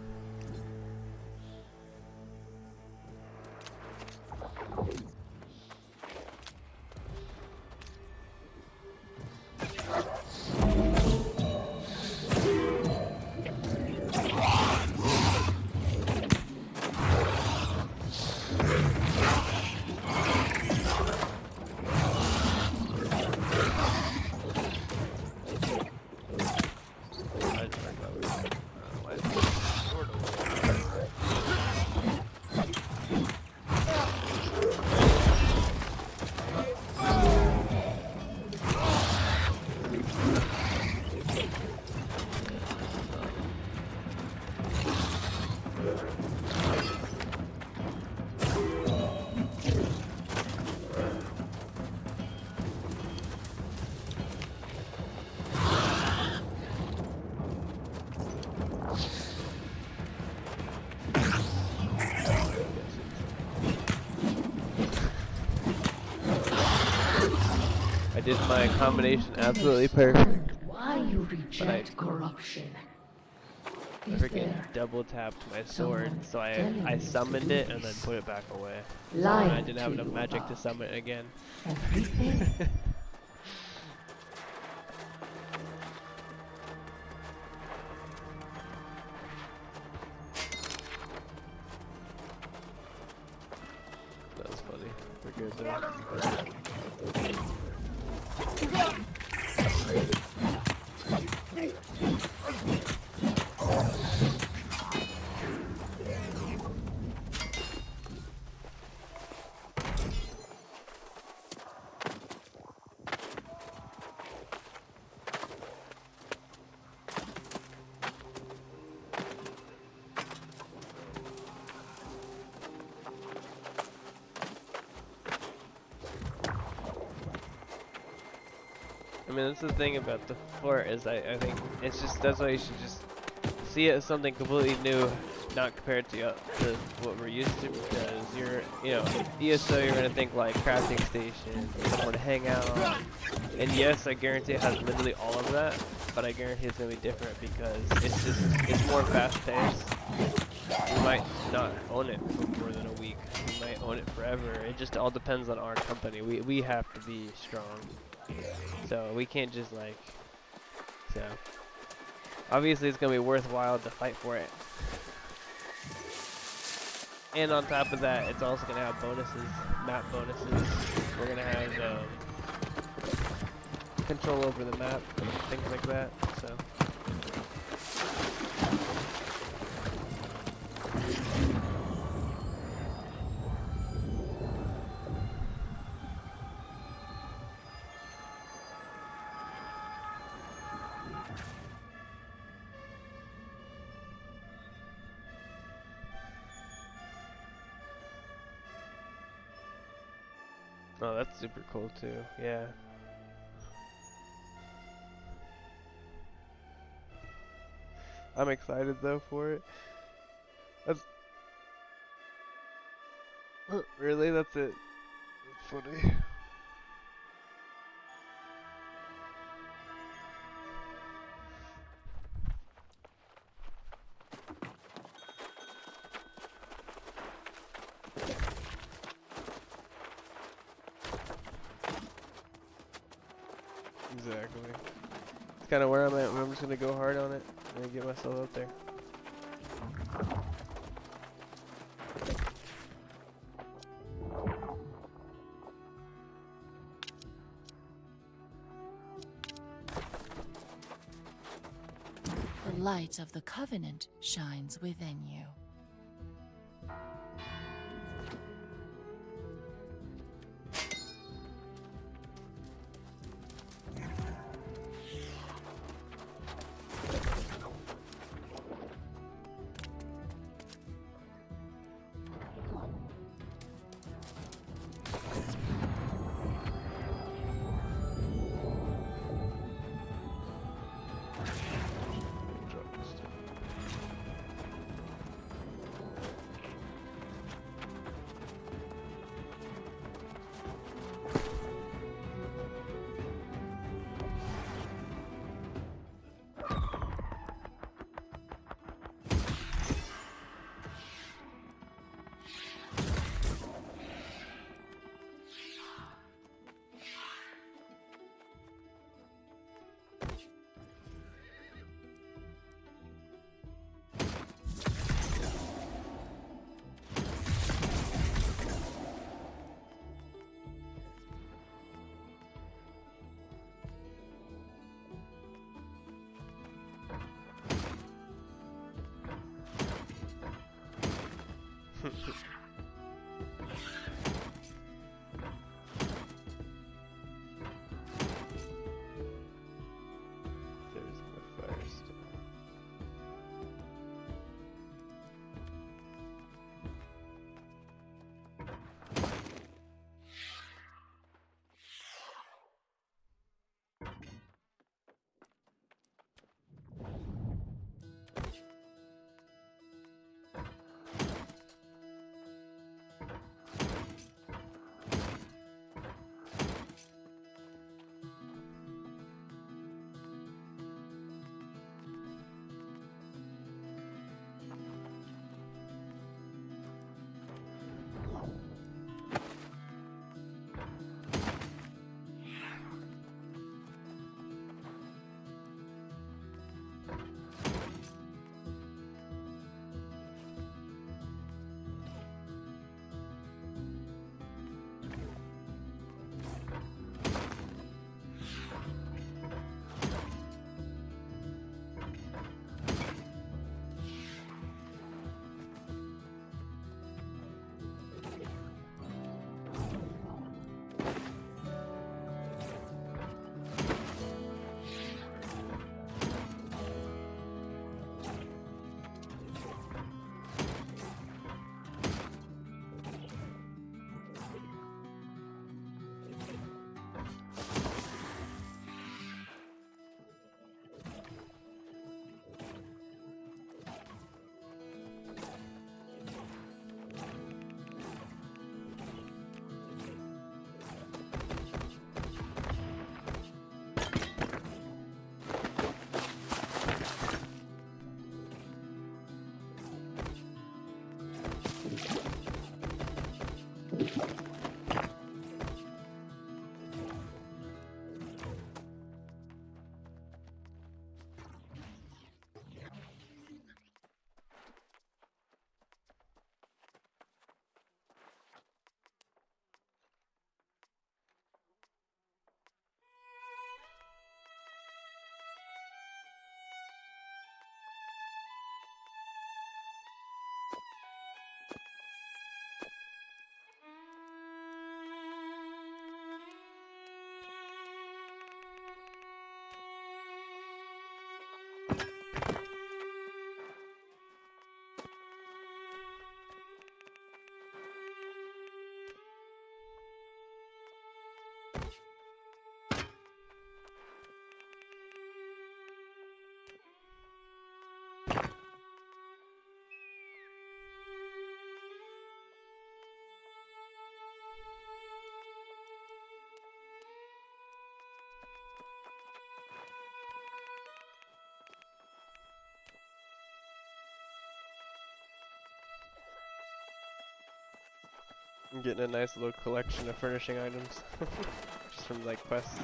I did my combination absolutely perfect. Why you reject corruption? I Is freaking there double tapped my sword, someone so telling I you to summoned do it and then this? put it back away. Lying And I didn't have to enough you magic to about summon it again. everything? That was funny. We're good though. I mean, that's the thing about the fort is I think it's just, that's why you should just see it as something completely new, not compared to what we're used to, because ESO, you're gonna think like crafting station, somewhere to hang out, and yes, I guarantee it has literally all of that, but I guarantee it's gonna be different because it's more fast paced. We might not own it for more than a week. We might own it forever. It just all depends on our company. We have to be strong. So we can't just so obviously it's gonna be worthwhile to fight for it. And on top of that, it's also gonna have bonuses, map bonuses. We're gonna have control over the map, things like that. So. Oh, that's super cool too. Yeah. I'm excited though for it. That's really, that's it. That's funny. Exactly. It's kind of where I'm at. I'm just gonna go hard on it and get myself out there. light of the Covenant shines within you. There's my firestone. I'm getting a nice little collection of furnishing items just from like quests.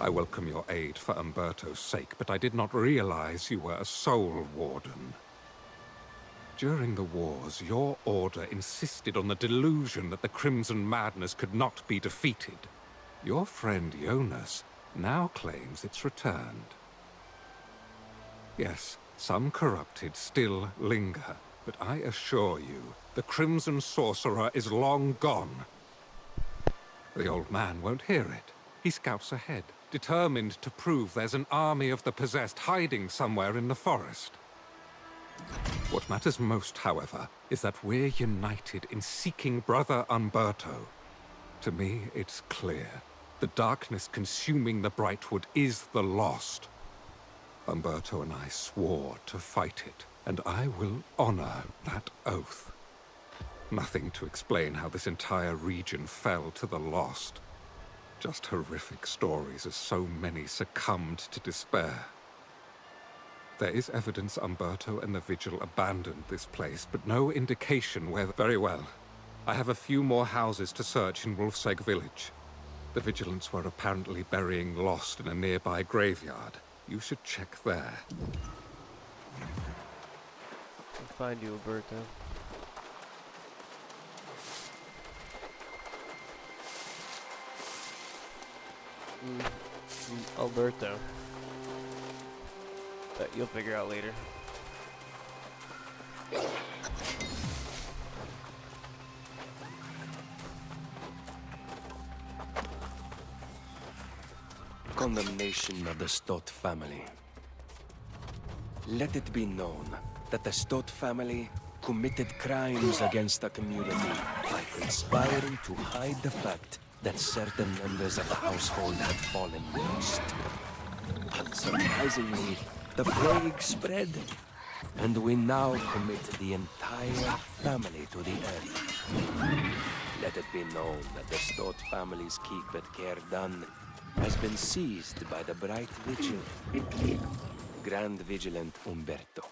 I welcome your aid for Umberto's sake, but I did not realize you were a soul warden. During the wars, your order insisted on the delusion that the Crimson Madness could not be defeated. Your friend Jonas now claims it's returned. Yes, some corrupted still linger, but I assure you, the Crimson Sorcerer is long gone. The old man won't hear it. He scouts ahead, determined to prove there's an army of the possessed hiding somewhere in the forest. What matters most, however, is that we're united in seeking Brother Umberto. To me, it's clear. The darkness consuming the Brightwood is the Lost. Umberto and I swore to fight it, and I will honor that oath. Nothing to explain how this entire region fell to the Lost. Just horrific stories as so many succumbed to despair. There is evidence Umberto and the Vigil abandoned this place, but no indication where... Very well. I have a few more houses to search in Wolfsegg village. The Vigilants were apparently burying Lost in a nearby graveyard. You should check there. I'll find you, Alberto. Alberto. But you'll figure out later. Condemnation of the Stott family. Let it be known that the Stott family committed crimes against the community by conspiring to hide the fact that certain members of the household had fallen lost. Unsurprisingly, the plague spread, and we now commit the entire family to the end. Let it be known that the Stott family's keep at Cairdan has been seized by the Bright Vigil, Grand Vigilant Umberto.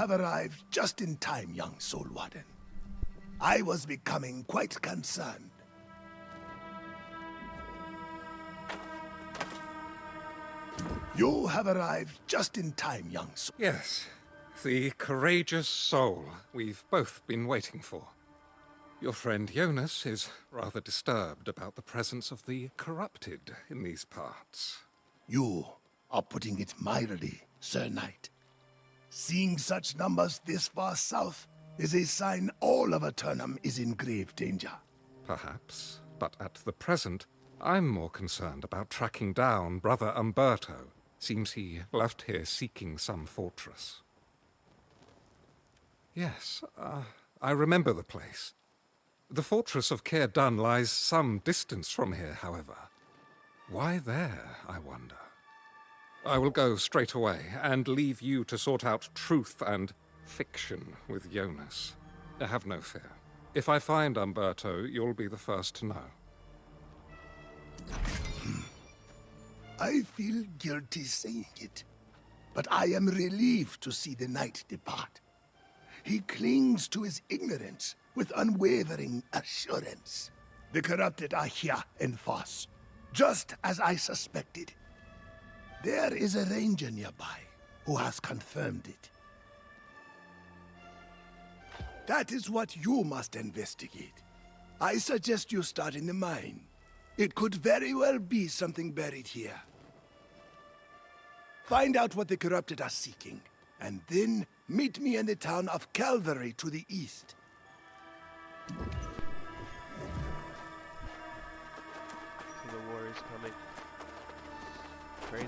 have arrived just in time, young Soul Warden. I was becoming quite concerned. You have arrived just in time, young Soul. Yes, the courageous soul we've both been waiting for. Your friend Jonas is rather disturbed about the presence of the corrupted in these parts. You are putting it mildly, Sir Knight. Seeing such numbers this far south is a sign all of Eternum is in grave danger. Perhaps, but at the present, I'm more concerned about tracking down Brother Umberto. Seems he left here seeking some fortress. Yes, I remember the place. The fortress of Caer Dun lies some distance from here, however. Why there, I wonder? I will go straight away, and leave you to sort out truth and fiction with Jonas. Have no fear. If I find Umberto, you'll be the first to know. I feel guilty saying it, but I am relieved to see the knight depart. He clings to his ignorance with unwavering assurance. The corrupted are here in Foss, just as I suspected. There is a ranger nearby who has confirmed it. That is what you must investigate. I suggest you start in the mine. It could very well be something buried here. Find out what the corrupted are seeking, and then meet me in the town of Calvary to the east. So the war is coming. Crazy.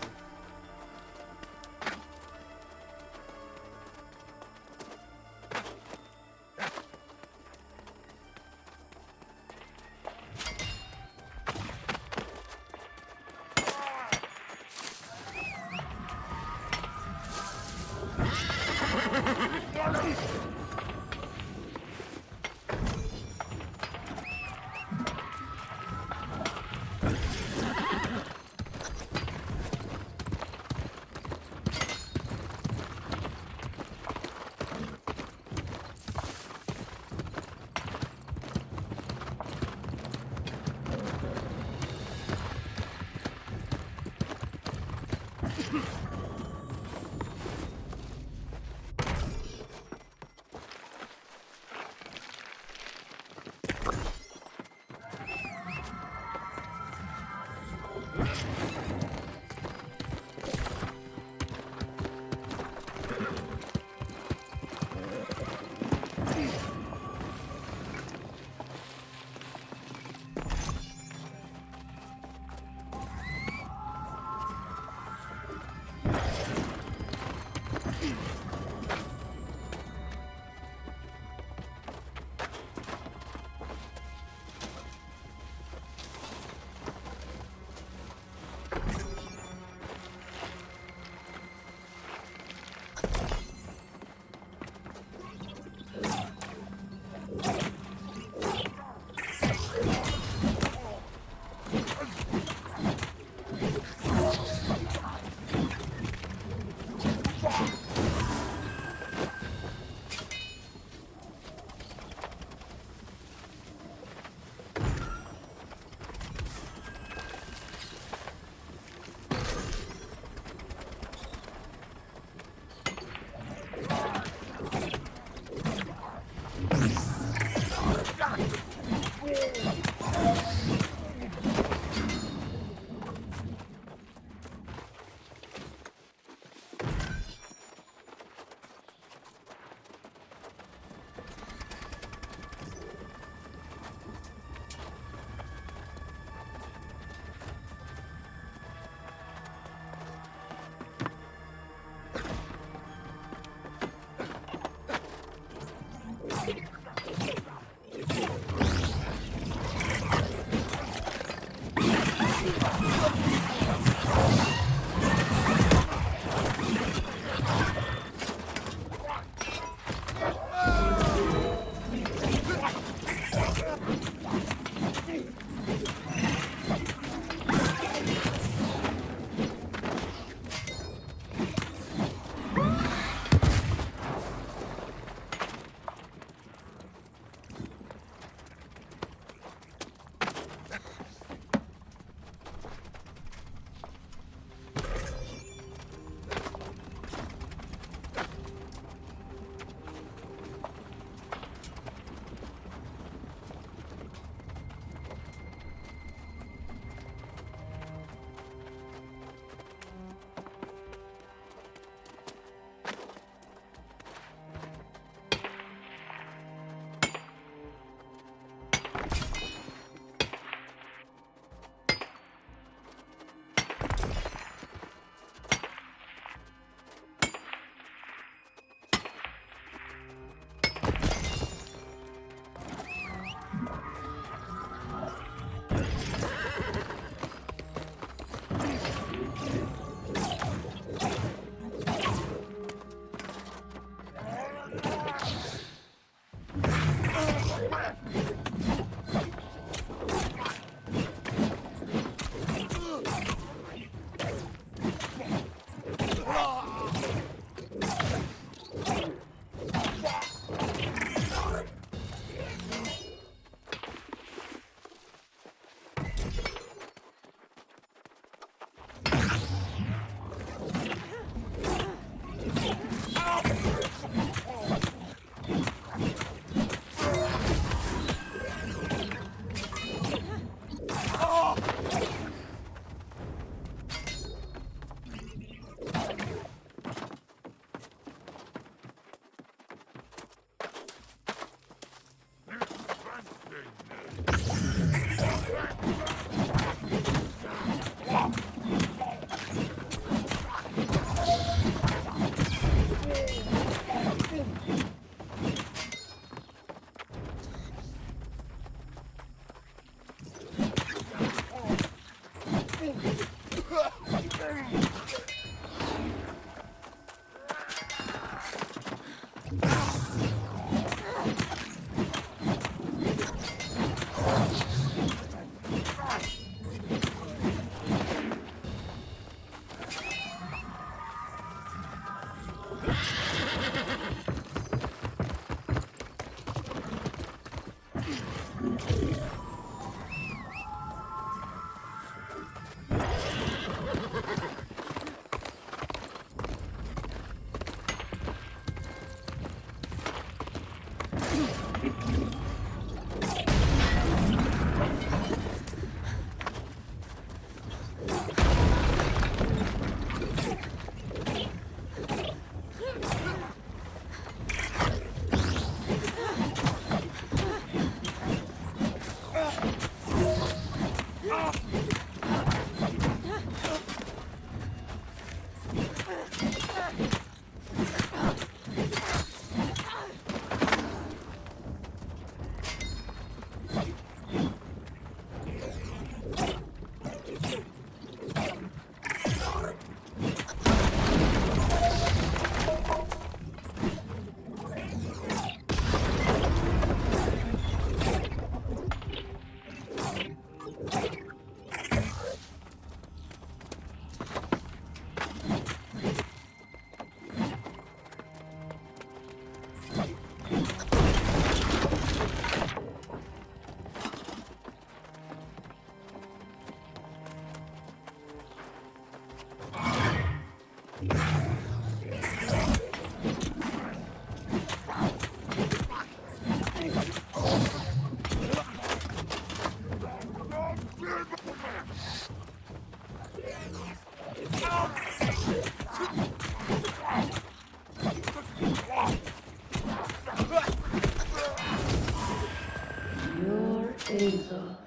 Your Azov.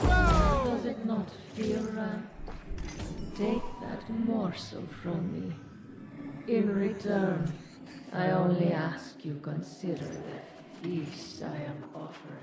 Does it not feel right? Take that morsel from me. In return, I only ask you consider the feast I am offering.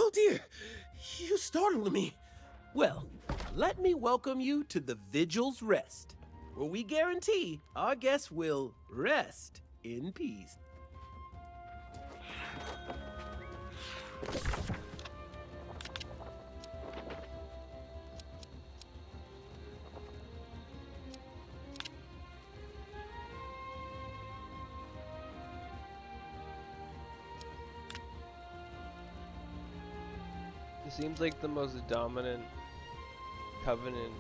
Oh dear, you startled me. Well, let me welcome you to the Vigil's Rest, where we guarantee our guests will rest in peace. It seems like the most dominant Covenant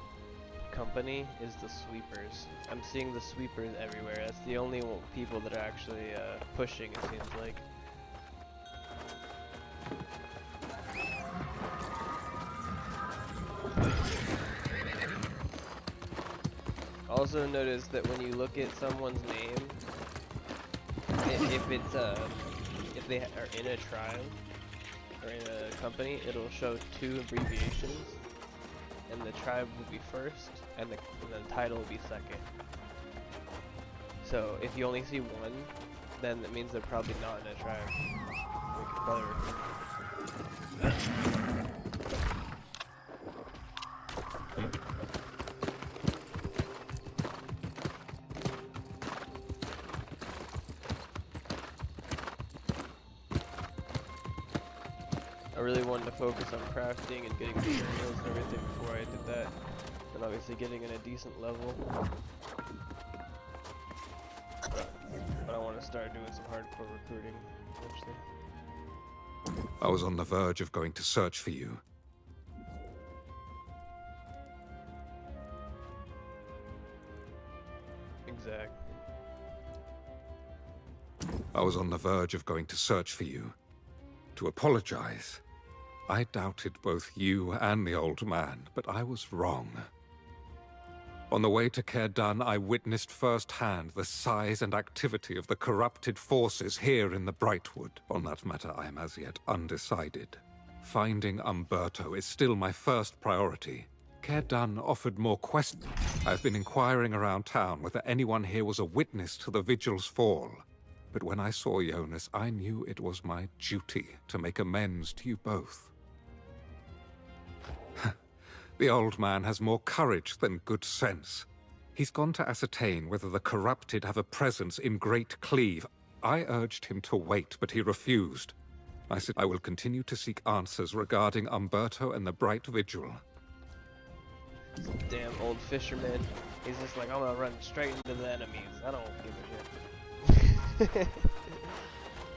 company is the sweepers. I'm seeing the sweepers everywhere. That's the only people that are actually pushing, it seems like. Also notice that when you look at someone's name, if they are in a tribe or in a company, it'll show two abbreviations, and the tribe will be first, and the title will be second. So if you only see one, then it means they're probably not in a tribe. Like, I really wanted to focus on crafting and getting materials and everything before I did that. And obviously getting in a decent level. But I want to start doing some hardcore recruiting eventually. I was on the verge of going to search for you. Exact. I was on the verge of going to search for you. To apologize. I doubted both you and the old man, but I was wrong. On the way to Cairdan, I witnessed firsthand the size and activity of the corrupted forces here in the Brightwood. On that matter, I am as yet undecided. Finding Umberto is still my first priority. Cairdan offered more questions. I've been inquiring around town whether anyone here was a witness to the Vigil's fall. But when I saw Jonas, I knew it was my duty to make amends to you both. The old man has more courage than good sense. He's gone to ascertain whether the corrupted have a presence in Great Cleave. I urged him to wait, but he refused. I said I will continue to seek answers regarding Umberto and the Bright Vigil. Damn old fisherman. He's just like, I'm gonna run straight into the enemies. I don't give a shit.